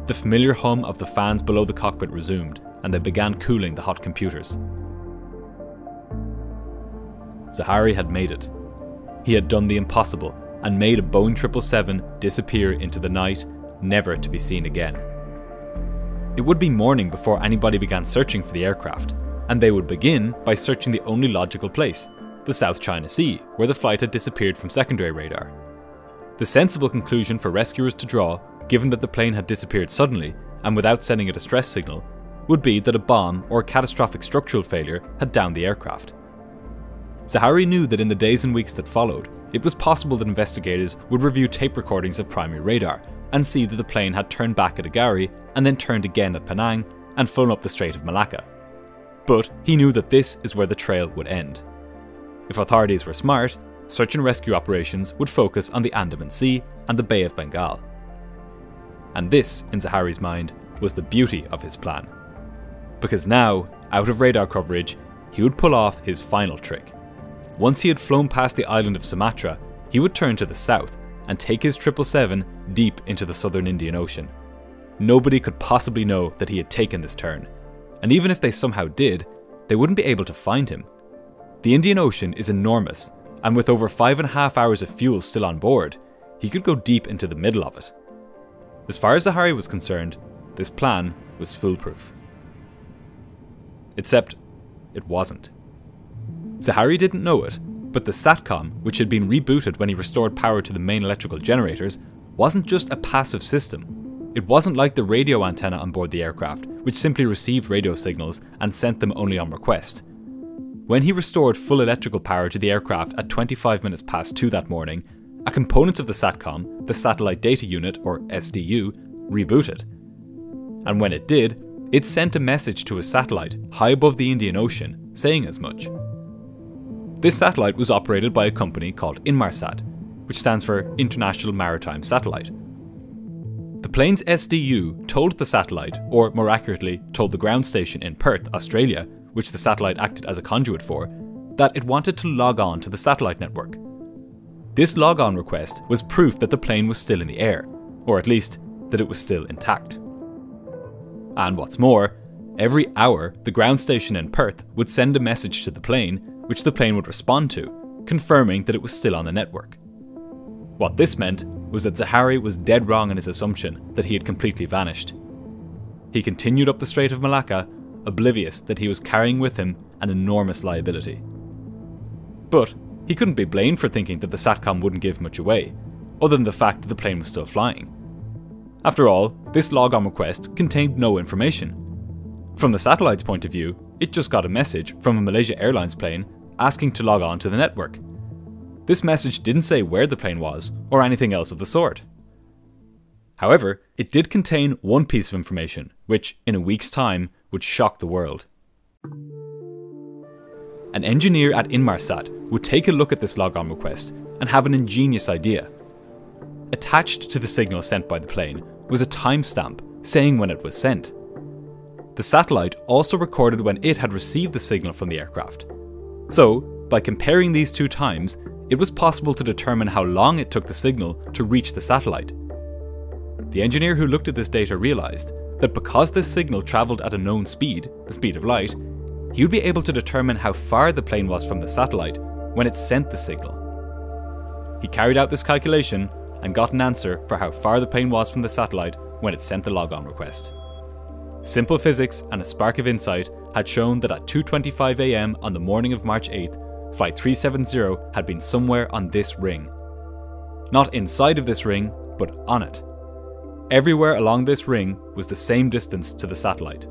The familiar hum of the fans below the cockpit resumed, and they began cooling the hot computers. Zaharie had made it. He had done the impossible and made a Boeing 777 disappear into the night, never to be seen again. It would be morning before anybody began searching for the aircraft, and they would begin by searching the only logical place, the South China Sea, where the flight had disappeared from secondary radar. The sensible conclusion for rescuers to draw, given that the plane had disappeared suddenly and without sending a distress signal, would be that a bomb or catastrophic structural failure had downed the aircraft. Zaharie knew that in the days and weeks that followed, it was possible that investigators would review tape recordings of primary radar and see that the plane had turned back at Zaharie and then turned again at Penang and flown up the Strait of Malacca. But he knew that this is where the trail would end. If authorities were smart, search and rescue operations would focus on the Andaman Sea and the Bay of Bengal. And this, in Zaharie's mind, was the beauty of his plan. Because now, out of radar coverage, he would pull off his final trick. Once he had flown past the island of Sumatra, he would turn to the south and take his 777 deep into the southern Indian Ocean. Nobody could possibly know that he had taken this turn, and even if they somehow did, they wouldn't be able to find him. The Indian Ocean is enormous, and with over 5.5 hours of fuel still on board, he could go deep into the middle of it. As far as Zaharie was concerned, this plan was foolproof. Except, it wasn't. Zaharie didn't know it, but the SATCOM, which had been rebooted when he restored power to the main electrical generators, wasn't just a passive system. It wasn't like the radio antenna on board the aircraft, which simply received radio signals and sent them only on request. When he restored full electrical power to the aircraft at 25 minutes past 2 that morning, a component of the SATCOM, the Satellite Data Unit, or SDU, rebooted. And when it did, it sent a message to a satellite high above the Indian Ocean, saying as much. This satellite was operated by a company called Inmarsat, which stands for International Maritime Satellite. The plane's SDU told the satellite, or more accurately, told the ground station in Perth, Australia, which the satellite acted as a conduit for, that it wanted to log on to the satellite network. This log-on request was proof that the plane was still in the air, or at least that it was still intact. And what's more, every hour the ground station in Perth would send a message to the plane, which the plane would respond to, confirming that it was still on the network. What this meant was that Zaharie was dead wrong in his assumption that he had completely vanished. He continued up the Strait of Malacca, oblivious that he was carrying with him an enormous liability. But he couldn't be blamed for thinking that the SATCOM wouldn't give much away, other than the fact that the plane was still flying. After all, this log-on request contained no information. From the satellite's point of view, it just got a message from a Malaysia Airlines plane asking to log on to the network. This message didn't say where the plane was, or anything else of the sort. However, it did contain one piece of information, which, in a week's time, would shock the world. An engineer at Inmarsat would take a look at this log-on request and have an ingenious idea. Attached to the signal sent by the plane was a timestamp saying when it was sent. The satellite also recorded when it had received the signal from the aircraft. So, by comparing these two times, it was possible to determine how long it took the signal to reach the satellite. The engineer who looked at this data realized that because this signal traveled at a known speed, the speed of light, he would be able to determine how far the plane was from the satellite when it sent the signal. He carried out this calculation and got an answer for how far the plane was from the satellite when it sent the log-on request. Simple physics and a spark of insight had shown that at 2:25 AM on the morning of March 8th, Flight 370 had been somewhere on this ring. Not inside of this ring, but on it. Everywhere along this ring was the same distance to the satellite.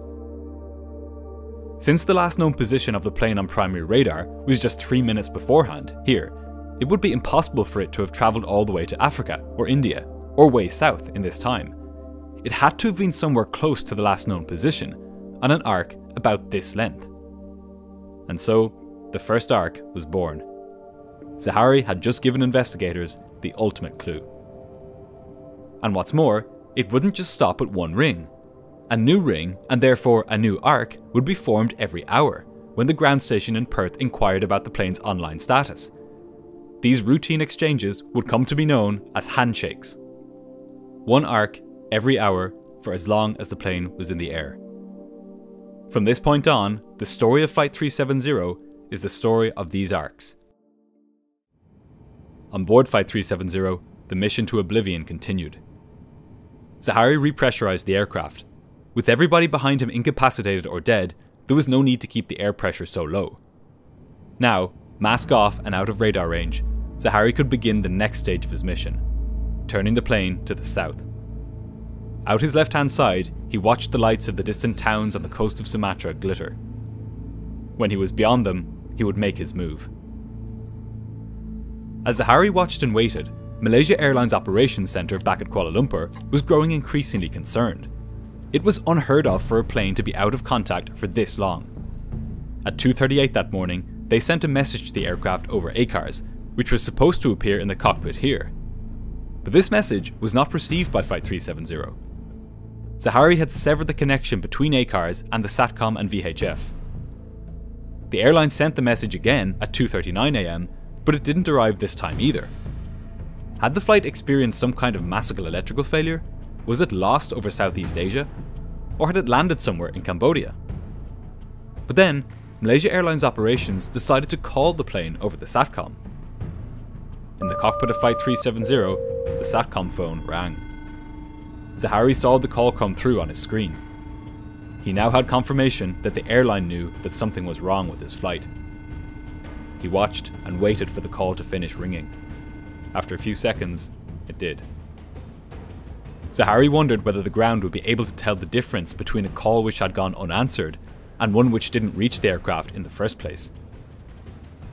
Since the last known position of the plane on primary radar was just 3 minutes beforehand, here, it would be impossible for it to have travelled all the way to Africa or India, or way south in this time. It had to have been somewhere close to the last known position, on an arc about this length. And so, the first arc was born. Zaharie had just given investigators the ultimate clue. And what's more, it wouldn't just stop at one ring. A new ring, and therefore a new arc, would be formed every hour when the ground station in Perth inquired about the plane's online status. These routine exchanges would come to be known as handshakes. One arc every hour for as long as the plane was in the air. From this point on, the story of Flight 370 is the story of these arcs. On board Flight 370, the mission to oblivion continued. Zaharie repressurized the aircraft. With everybody behind him incapacitated or dead, there was no need to keep the air pressure so low. Now, mask off and out of radar range, Zaharie could begin the next stage of his mission, turning the plane to the south. Out his left-hand side, he watched the lights of the distant towns on the coast of Sumatra glitter. When he was beyond them, he would make his move. As Zaharie watched and waited, Malaysia Airlines Operations Centre back at Kuala Lumpur was growing increasingly concerned. It was unheard of for a plane to be out of contact for this long. At 2:38 that morning, they sent a message to the aircraft over ACARS, which was supposed to appear in the cockpit here. But this message was not received by Flight 370. Zaharie had severed the connection between ACARS and the SATCOM and VHF. The airline sent the message again at 2:39 am, but it didn't arrive this time either. Had the flight experienced some kind of massive electrical failure? Was it lost over Southeast Asia? Or had it landed somewhere in Cambodia? But then, Malaysia Airlines Operations decided to call the plane over the SATCOM. In the cockpit of Flight 370, the SATCOM phone rang. Zaharie saw the call come through on his screen. He now had confirmation that the airline knew that something was wrong with his flight. He watched and waited for the call to finish ringing. After a few seconds, it did. Zaharie wondered whether the ground would be able to tell the difference between a call which had gone unanswered and one which didn't reach the aircraft in the first place.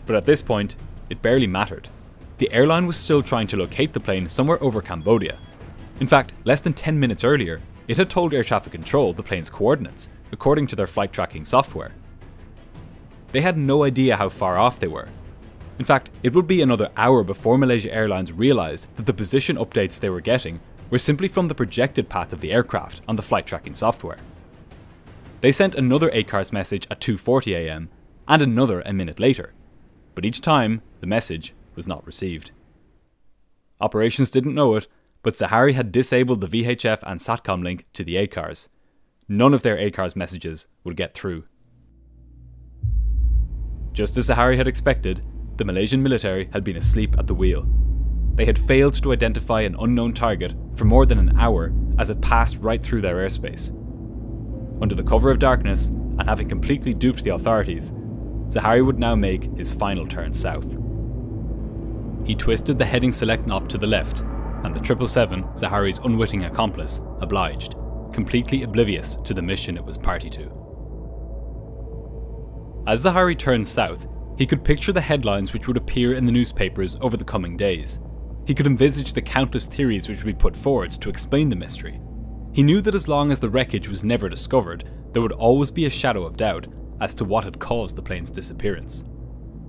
But at this point, it barely mattered. The airline was still trying to locate the plane somewhere over Cambodia. In fact, less than 10 minutes earlier, it had told air traffic control the plane's coordinates, according to their flight tracking software. They had no idea how far off they were. In fact, it would be another hour before Malaysia Airlines realised that the position updates they were getting were simply from the projected path of the aircraft on the flight tracking software. They sent another ACARS message at 2:40 am and another a minute later, but each time the message was not received. Operations didn't know it, but Zaharie had disabled the VHF and SATCOM link to the ACARS. None of their ACARS messages would get through. Just as Zaharie had expected, the Malaysian military had been asleep at the wheel. They had failed to identify an unknown target for more than an hour as it passed right through their airspace. Under the cover of darkness, and having completely duped the authorities, Zaharie would now make his final turn south. He twisted the heading select knob to the left, and the 777, Zaharie's unwitting accomplice, obliged, completely oblivious to the mission it was party to. As Zaharie turned south, he could picture the headlines which would appear in the newspapers over the coming days. He could envisage the countless theories which would be put forward to explain the mystery. He knew that as long as the wreckage was never discovered, there would always be a shadow of doubt as to what had caused the plane's disappearance.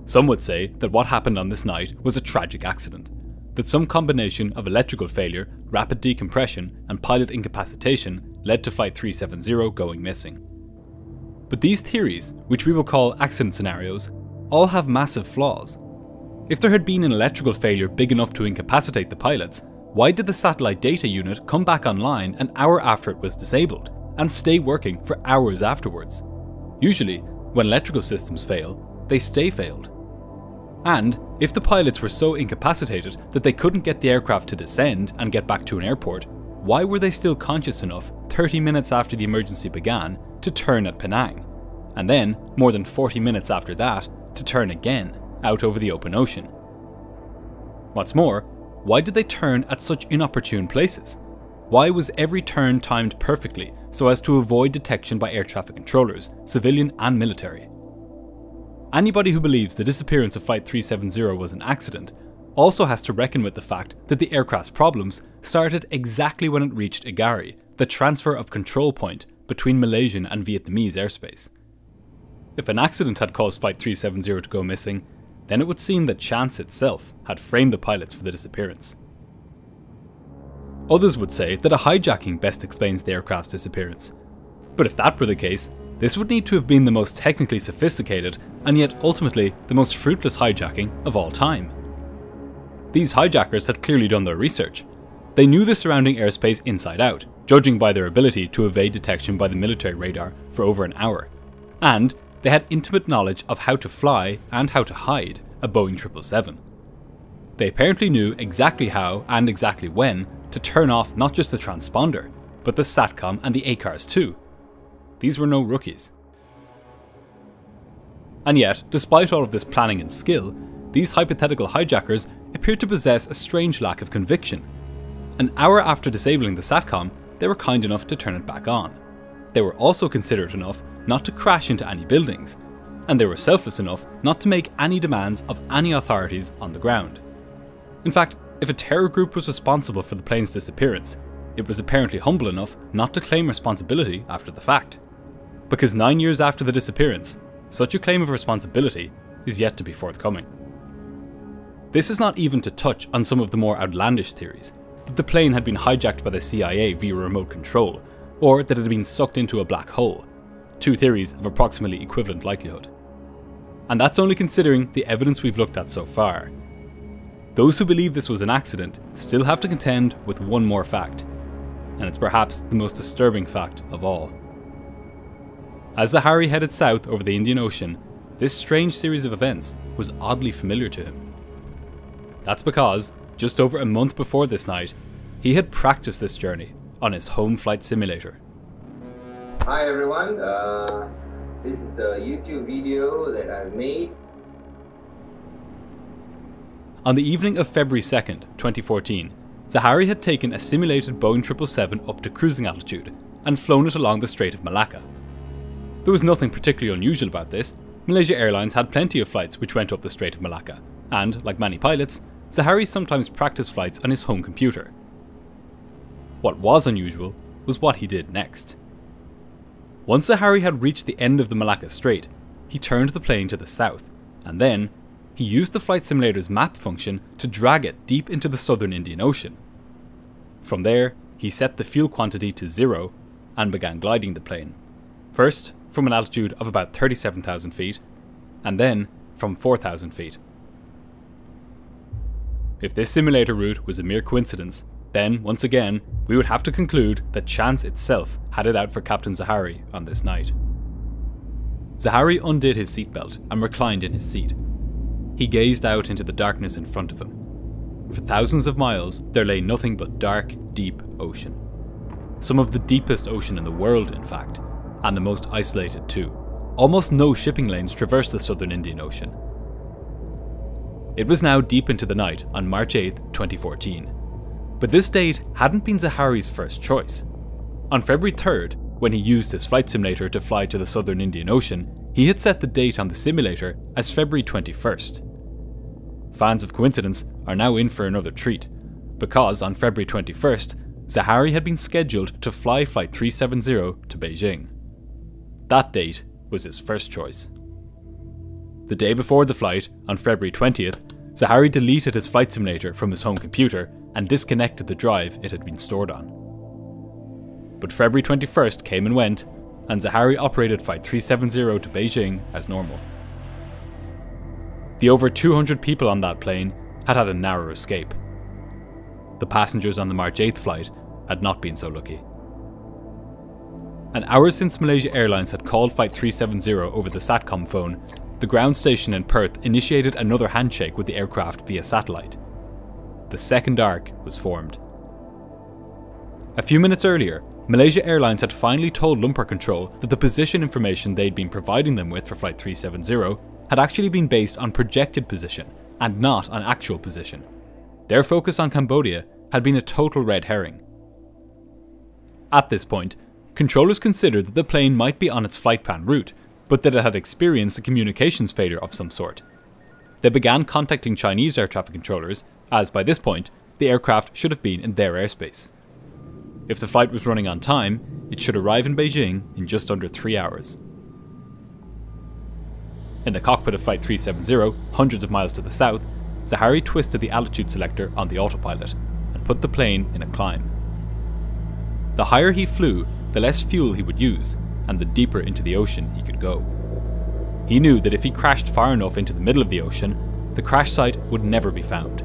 Some would say that what happened on this night was a tragic accident, that some combination of electrical failure, rapid decompression, and pilot incapacitation led to Flight 370 going missing. But these theories, which we will call accident scenarios, all have massive flaws. If there had been an electrical failure big enough to incapacitate the pilots, why did the satellite data unit come back online an hour after it was disabled, and stay working for hours afterwards? Usually, when electrical systems fail, they stay failed. And if the pilots were so incapacitated that they couldn't get the aircraft to descend and get back to an airport, why were they still conscious enough 30 minutes after the emergency began to turn at Penang, and then more than 40 minutes after that to turn again out over the open ocean? What's more, why did they turn at such inopportune places? Why was every turn timed perfectly so as to avoid detection by air traffic controllers, civilian and military? Anybody who believes the disappearance of Flight 370 was an accident also has to reckon with the fact that the aircraft's problems started exactly when it reached Zaharie, the transfer of control point between Malaysian and Vietnamese airspace. If an accident had caused Flight 370 to go missing, then it would seem that chance itself had framed the pilots for the disappearance. Others would say that a hijacking best explains the aircraft's disappearance. But if that were the case, this would need to have been the most technically sophisticated and yet ultimately the most fruitless hijacking of all time. These hijackers had clearly done their research. They knew the surrounding airspace inside out, judging by their ability to evade detection by the military radar for over an hour. And they had intimate knowledge of how to fly and how to hide a Boeing 777. They apparently knew exactly how and exactly when to turn off not just the transponder, but the SATCOM and the ACARS too. These were no rookies. And yet, despite all of this planning and skill, these hypothetical hijackers appeared to possess a strange lack of conviction. An hour after disabling the SATCOM, they were kind enough to turn it back on. They were also considerate enough not to crash into any buildings, and they were selfless enough not to make any demands of any authorities on the ground. In fact, if a terror group was responsible for the plane's disappearance, it was apparently humble enough not to claim responsibility after the fact. Because 9 years after the disappearance, such a claim of responsibility is yet to be forthcoming. This is not even to touch on some of the more outlandish theories, that the plane had been hijacked by the CIA via remote control, or that it had been sucked into a black hole, two theories of approximately equivalent likelihood. And that's only considering the evidence we've looked at so far. Those who believe this was an accident still have to contend with one more fact, and it's perhaps the most disturbing fact of all. As Zaharie headed south over the Indian Ocean, this strange series of events was oddly familiar to him. That's because, just over a month before this night, he had practiced this journey on his home flight simulator. Hi everyone, this is a YouTube video that I've made. On the evening of February 2nd, 2014, Zaharie had taken a simulated Boeing 777 up to cruising altitude and flown it along the Strait of Malacca. There was nothing particularly unusual about this. Malaysia Airlines had plenty of flights which went up the Strait of Malacca, and, like many pilots, Zaharie sometimes practiced flights on his home computer. What was unusual was what he did next. Once Zaharie had reached the end of the Malacca Strait, he turned the plane to the south, and then he used the flight simulator's map function to drag it deep into the southern Indian Ocean. From there, he set the fuel quantity to 0 and began gliding the plane. First, from an altitude of about 37,000 feet, and then from 4,000 feet. If this simulator route was a mere coincidence, then, once again, we would have to conclude that chance itself had it out for Captain Zaharie on this night. Zaharie undid his seatbelt and reclined in his seat. He gazed out into the darkness in front of him. For thousands of miles, there lay nothing but dark, deep ocean. Some of the deepest ocean in the world, in fact, and the most isolated too. Almost no shipping lanes traverse the southern Indian Ocean. It was now deep into the night on March 8, 2014. But this date hadn't been Zaharie's first choice. On February 3rd, when he used his flight simulator to fly to the southern Indian Ocean, he had set the date on the simulator as February 21st. Fans of coincidence are now in for another treat, because on February 21st, Zaharie had been scheduled to fly Flight 370 to Beijing. That date was his first choice. The day before the flight, on February 20th, Zaharie deleted his flight simulator from his home computer and disconnected the drive it had been stored on. But February 21st came and went, and Zaharie operated Flight 370 to Beijing as normal. The over 200 people on that plane had had a narrow escape. The passengers on the March 8th flight had not been so lucky. An hour since Malaysia Airlines had called Flight 370 over the SATCOM phone, the ground station in Perth initiated another handshake with the aircraft via satellite. The second arc was formed. A few minutes earlier, Malaysia Airlines had finally told Lumpur Control that the position information they'd been providing them with for Flight 370 had actually been based on projected position and not on actual position. Their focus on Cambodia had been a total red herring. At this point, controllers considered that the plane might be on its flight plan route, but that it had experienced a communications failure of some sort. They began contacting Chinese air traffic controllers, as by this point, the aircraft should have been in their airspace. If the flight was running on time, it should arrive in Beijing in just under 3 hours. In the cockpit of Flight 370, hundreds of miles to the south, Zaharie twisted the altitude selector on the autopilot and put the plane in a climb. The higher he flew, the less fuel he would use, and the deeper into the ocean he could go. He knew that if he crashed far enough into the middle of the ocean, the crash site would never be found.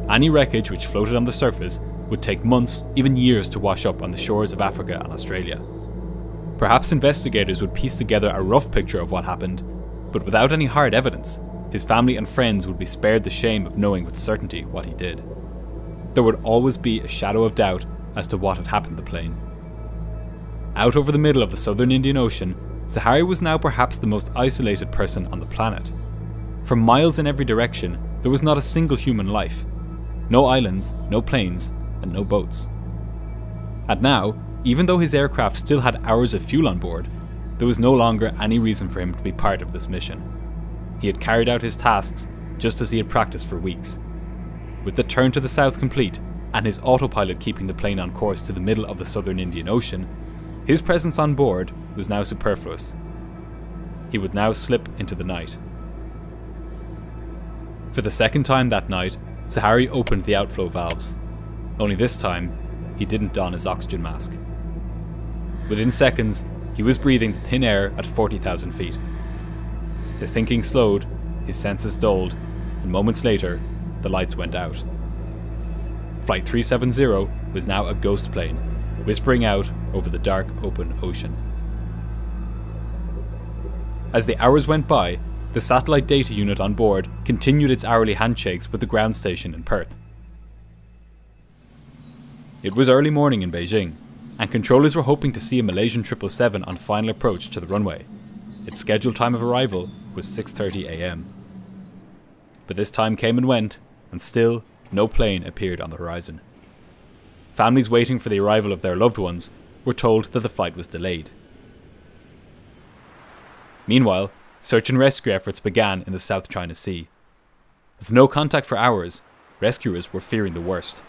Any wreckage which floated on the surface would take months, even years, to wash up on the shores of Africa and Australia. Perhaps investigators would piece together a rough picture of what happened, but without any hard evidence, his family and friends would be spared the shame of knowing with certainty what he did. There would always be a shadow of doubt as to what had happened to the plane. Out over the middle of the southern Indian Ocean, Zaharie was now perhaps the most isolated person on the planet. For miles in every direction, there was not a single human life. No islands, no planes, and no boats. And now, even though his aircraft still had hours of fuel on board, there was no longer any reason for him to be part of this mission. He had carried out his tasks just as he had practiced for weeks. With the turn to the south complete, and his autopilot keeping the plane on course to the middle of the southern Indian Ocean, his presence on board was now superfluous. He would now slip into the night. For the second time that night, Zaharie opened the outflow valves. Only this time, he didn't don his oxygen mask. Within seconds, he was breathing thin air at 40,000 feet. His thinking slowed, his senses dulled, and moments later, the lights went out. Flight 370 was now a ghost plane, whispering out over the dark open ocean. As the hours went by, the satellite data unit on board continued its hourly handshakes with the ground station in Perth. It was early morning in Beijing, and controllers were hoping to see a Malaysian 777 on final approach to the runway. Its scheduled time of arrival was 6:30 AM. But this time came and went, and still no plane appeared on the horizon. Families waiting for the arrival of their loved ones were told that the flight was delayed. Meanwhile, search and rescue efforts began in the South China Sea. With no contact for hours, rescuers were fearing the worst.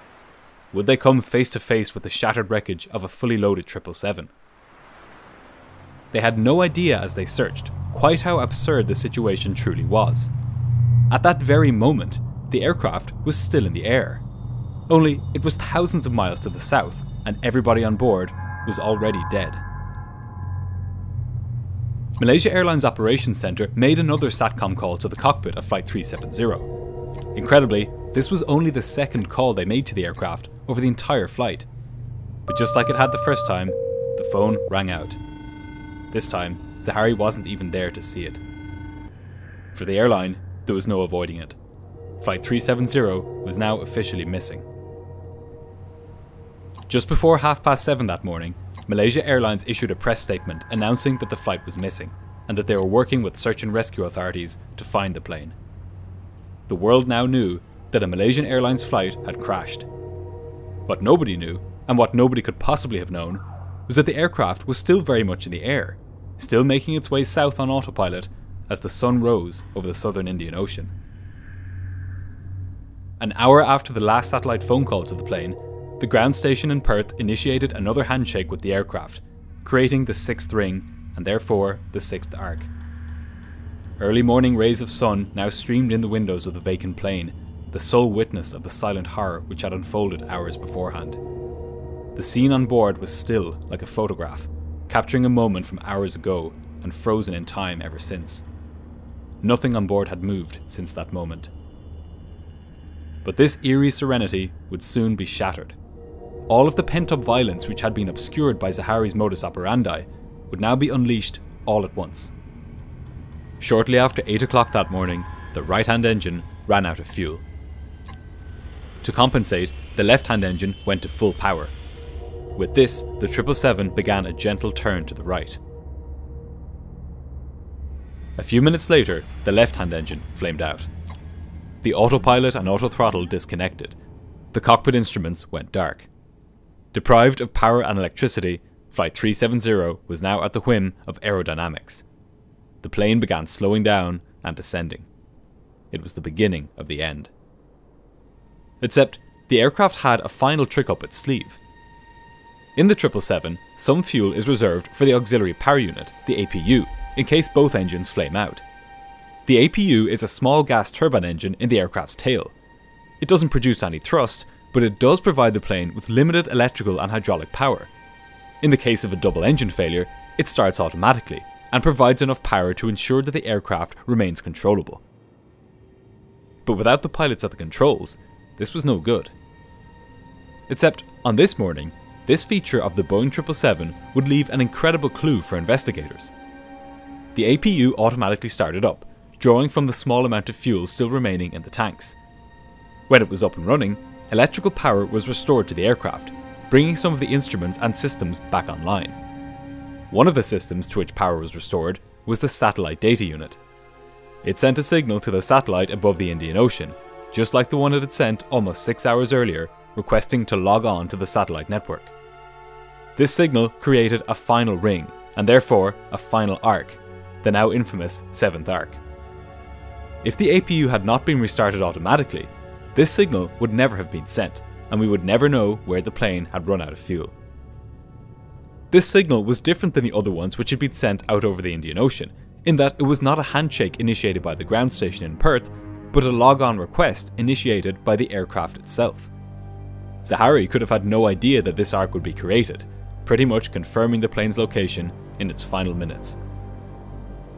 Would they come face to face with the shattered wreckage of a fully loaded 777? They had no idea as they searched quite how absurd the situation truly was. At that very moment, the aircraft was still in the air. Only it was thousands of miles to the south, and everybody on board was already dead. Malaysia Airlines Operations Centre made another SATCOM call to the cockpit of Flight 370. Incredibly, this was only the second call they made to the aircraft over the entire flight. But just like it had the first time, the phone rang out. This time, Zaharie wasn't even there to see it. For the airline, there was no avoiding it. Flight 370 was now officially missing. Just before 7:30 that morning, Malaysia Airlines issued a press statement announcing that the flight was missing, and that they were working with search and rescue authorities to find the plane. The world now knew that a Malaysian Airlines flight had crashed. What nobody knew, and what nobody could possibly have known, was that the aircraft was still very much in the air, still making its way south on autopilot as the sun rose over the southern Indian Ocean. An hour after the last satellite phone call to the plane, the ground station in Perth initiated another handshake with the aircraft, creating the sixth ring, and therefore the sixth arc. Early morning rays of sun now streamed in the windows of the vacant plane, the sole witness of the silent horror which had unfolded hours beforehand. The scene on board was still like a photograph, capturing a moment from hours ago and frozen in time ever since. Nothing on board had moved since that moment. But this eerie serenity would soon be shattered. All of the pent-up violence which had been obscured by Zaharie's modus operandi would now be unleashed all at once. Shortly after 8 o'clock that morning, the right-hand engine ran out of fuel. To compensate, the left-hand engine went to full power. With this, the 777 began a gentle turn to the right. A few minutes later, the left-hand engine flamed out. The autopilot and autothrottle disconnected. The cockpit instruments went dark. Deprived of power and electricity, Flight 370 was now at the whim of aerodynamics. The plane began slowing down and descending. It was the beginning of the end. Except, the aircraft had a final trick up its sleeve. In the 777, some fuel is reserved for the auxiliary power unit, the APU, in case both engines flame out. The APU is a small gas turbine engine in the aircraft's tail. It doesn't produce any thrust, but it does provide the plane with limited electrical and hydraulic power. In the case of a double engine failure, it starts automatically and provides enough power to ensure that the aircraft remains controllable. But without the pilots at the controls, this was no good. Except, on this morning, this feature of the Boeing 777 would leave an incredible clue for investigators. The APU automatically started up, drawing from the small amount of fuel still remaining in the tanks. When it was up and running, electrical power was restored to the aircraft, bringing some of the instruments and systems back online. One of the systems to which power was restored was the satellite data unit. It sent a signal to the satellite above the Indian Ocean, just like the one it had sent almost 6 hours earlier, requesting to log on to the satellite network. This signal created a final ring, and therefore a final arc, the now infamous 7th arc. If the APU had not been restarted automatically, this signal would never have been sent, and we would never know where the plane had run out of fuel. This signal was different than the other ones which had been sent out over the Indian Ocean, in that it was not a handshake initiated by the ground station in Perth, but a log-on request initiated by the aircraft itself. Zaharie could have had no idea that this arc would be created, pretty much confirming the plane's location in its final minutes.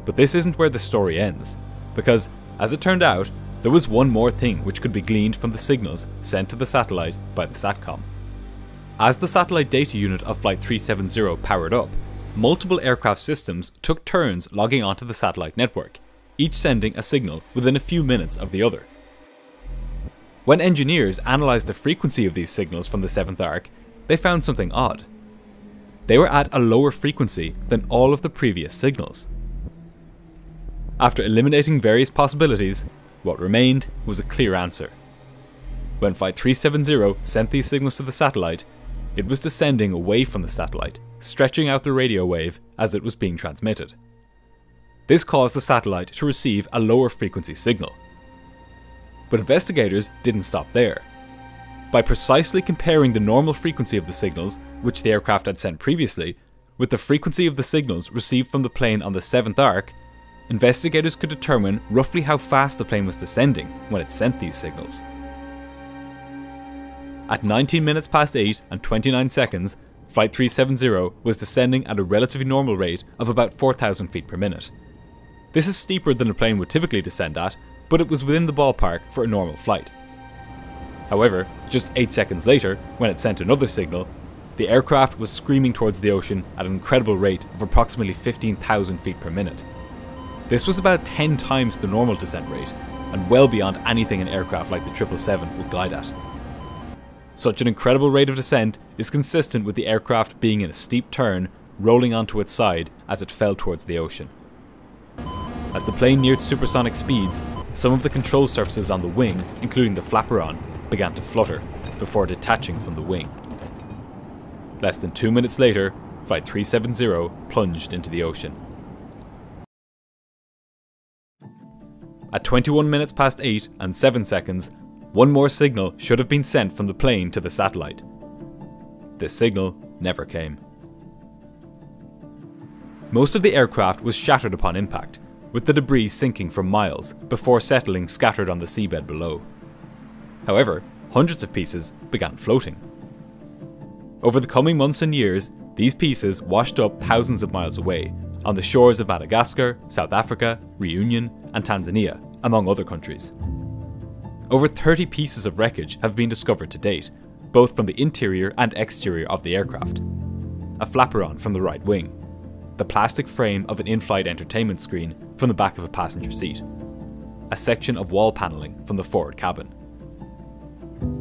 But this isn't where the story ends, because, as it turned out, there was one more thing which could be gleaned from the signals sent to the satellite by the SATCOM. As the satellite data unit of Flight 370 powered up, multiple aircraft systems took turns logging onto the satellite network, each sending a signal within a few minutes of the other. When engineers analysed the frequency of these signals from the 7th arc, they found something odd. They were at a lower frequency than all of the previous signals. After eliminating various possibilities, what remained was a clear answer. When Flight 370 sent these signals to the satellite, it was descending away from the satellite, stretching out the radio wave as it was being transmitted. This caused the satellite to receive a lower frequency signal. But investigators didn't stop there. By precisely comparing the normal frequency of the signals, which the aircraft had sent previously, with the frequency of the signals received from the plane on the 7th arc, investigators could determine roughly how fast the plane was descending when it sent these signals. At 19 minutes past 8 and 29 seconds, Flight 370 was descending at a relatively normal rate of about 4,000 feet per minute. This is steeper than a plane would typically descend at, but it was within the ballpark for a normal flight. However, just 8 seconds later, when it sent another signal, the aircraft was screaming towards the ocean at an incredible rate of approximately 15,000 feet per minute. This was about 10 times the normal descent rate, and well beyond anything an aircraft like the 777 would glide at. Such an incredible rate of descent is consistent with the aircraft being in a steep turn, rolling onto its side as it fell towards the ocean. As the plane neared supersonic speeds, some of the control surfaces on the wing, including the flaperon, began to flutter before detaching from the wing. Less than 2 minutes later, Flight 370 plunged into the ocean. At 21 minutes past 8 and 7 seconds, one more signal should have been sent from the plane to the satellite. This signal never came. Most of the aircraft was shattered upon impact, with the debris sinking for miles before settling scattered on the seabed below. However, hundreds of pieces began floating. Over the coming months and years, these pieces washed up thousands of miles away, on the shores of Madagascar, South Africa, Reunion, and Tanzania, among other countries. Over 30 pieces of wreckage have been discovered to date, both from the interior and exterior of the aircraft. A flaperon from the right wing, the plastic frame of an in-flight entertainment screen from the back of a passenger seat, a section of wall panelling from the forward cabin.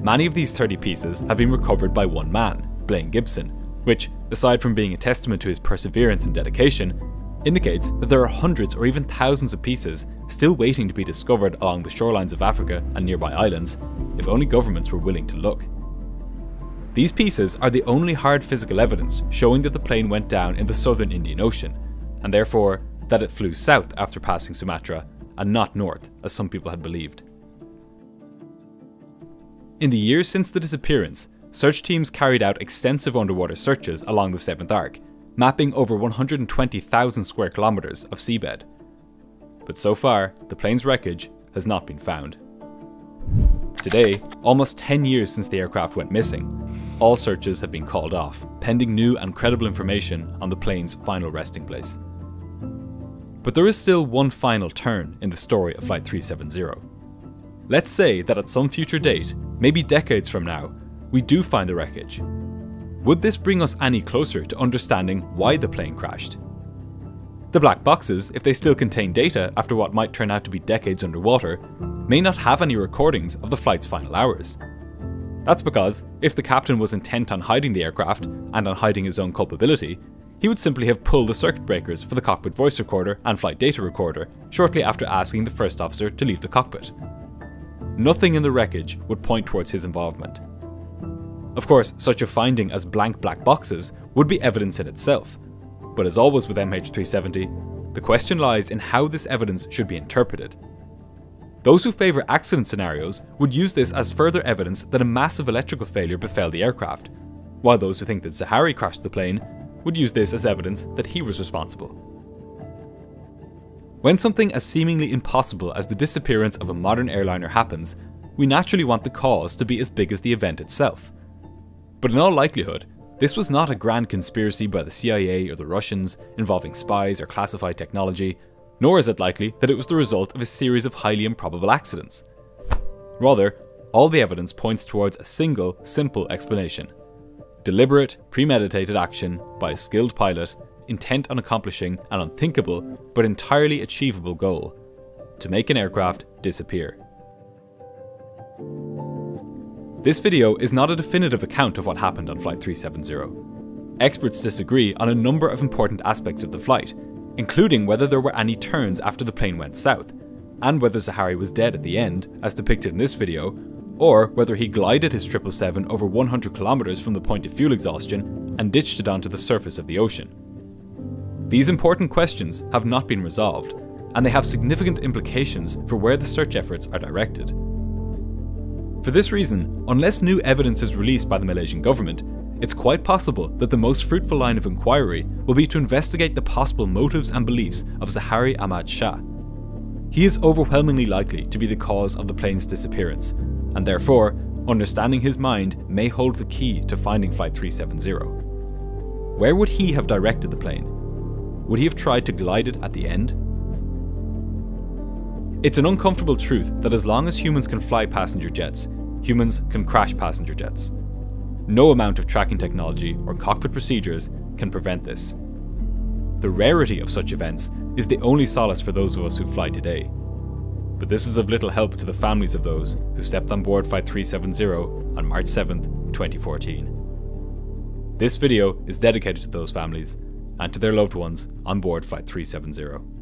Many of these 30 pieces have been recovered by one man, Blaine Gibson, which, aside from being a testament to his perseverance and dedication, indicates that there are hundreds or even thousands of pieces still waiting to be discovered along the shorelines of Africa and nearby islands, if only governments were willing to look. These pieces are the only hard physical evidence showing that the plane went down in the southern Indian Ocean, and therefore that it flew south after passing Sumatra and not north, as some people had believed. In the years since the disappearance, search teams carried out extensive underwater searches along the 7th arc, mapping over 120,000 square kilometers of seabed. but so far, the plane's wreckage has not been found. Today, almost 10 years since the aircraft went missing, all searches have been called off, pending new and credible information on the plane's final resting place. But there is still one final turn in the story of Flight 370. Let's say that at some future date, maybe decades from now, we do find the wreckage. Would this bring us any closer to understanding why the plane crashed? The black boxes, if they still contain data after what might turn out to be decades underwater, may not have any recordings of the flight's final hours. That's because, if the captain was intent on hiding the aircraft and on hiding his own culpability, he would simply have pulled the circuit breakers for the cockpit voice recorder and flight data recorder shortly after asking the first officer to leave the cockpit. Nothing in the wreckage would point towards his involvement. Of course, such a finding as blank black boxes would be evidence in itself, but as always with MH370, the question lies in how this evidence should be interpreted. Those who favour accident scenarios would use this as further evidence that a massive electrical failure befell the aircraft, while those who think that Zaharie crashed the plane would use this as evidence that he was responsible. When something as seemingly impossible as the disappearance of a modern airliner happens, we naturally want the cause to be as big as the event itself. But in all likelihood, this was not a grand conspiracy by the CIA or the Russians involving spies or classified technology, nor is it likely that it was the result of a series of highly improbable accidents. Rather, all the evidence points towards a single, simple explanation. Deliberate, premeditated action by a skilled pilot, intent on accomplishing an unthinkable but entirely achievable goal: to make an aircraft disappear. This video is not a definitive account of what happened on Flight 370. Experts disagree on a number of important aspects of the flight, including whether there were any turns after the plane went south, and whether Zaharie was dead at the end, as depicted in this video, or whether he glided his 777 over 100 kilometers from the point of fuel exhaustion and ditched it onto the surface of the ocean. These important questions have not been resolved, and they have significant implications for where the search efforts are directed. For this reason, unless new evidence is released by the Malaysian government, it's quite possible that the most fruitful line of inquiry will be to investigate the possible motives and beliefs of Zaharie Ahmad Shah. He is overwhelmingly likely to be the cause of the plane's disappearance, and therefore, understanding his mind may hold the key to finding Flight 370. Where would he have directed the plane? Would he have tried to glide it at the end? It's an uncomfortable truth that as long as humans can fly passenger jets, humans can crash passenger jets. No amount of tracking technology or cockpit procedures can prevent this. The rarity of such events is the only solace for those of us who fly today. But this is of little help to the families of those who stepped on board Flight 370 on March 7th, 2014. This video is dedicated to those families and to their loved ones on board Flight 370.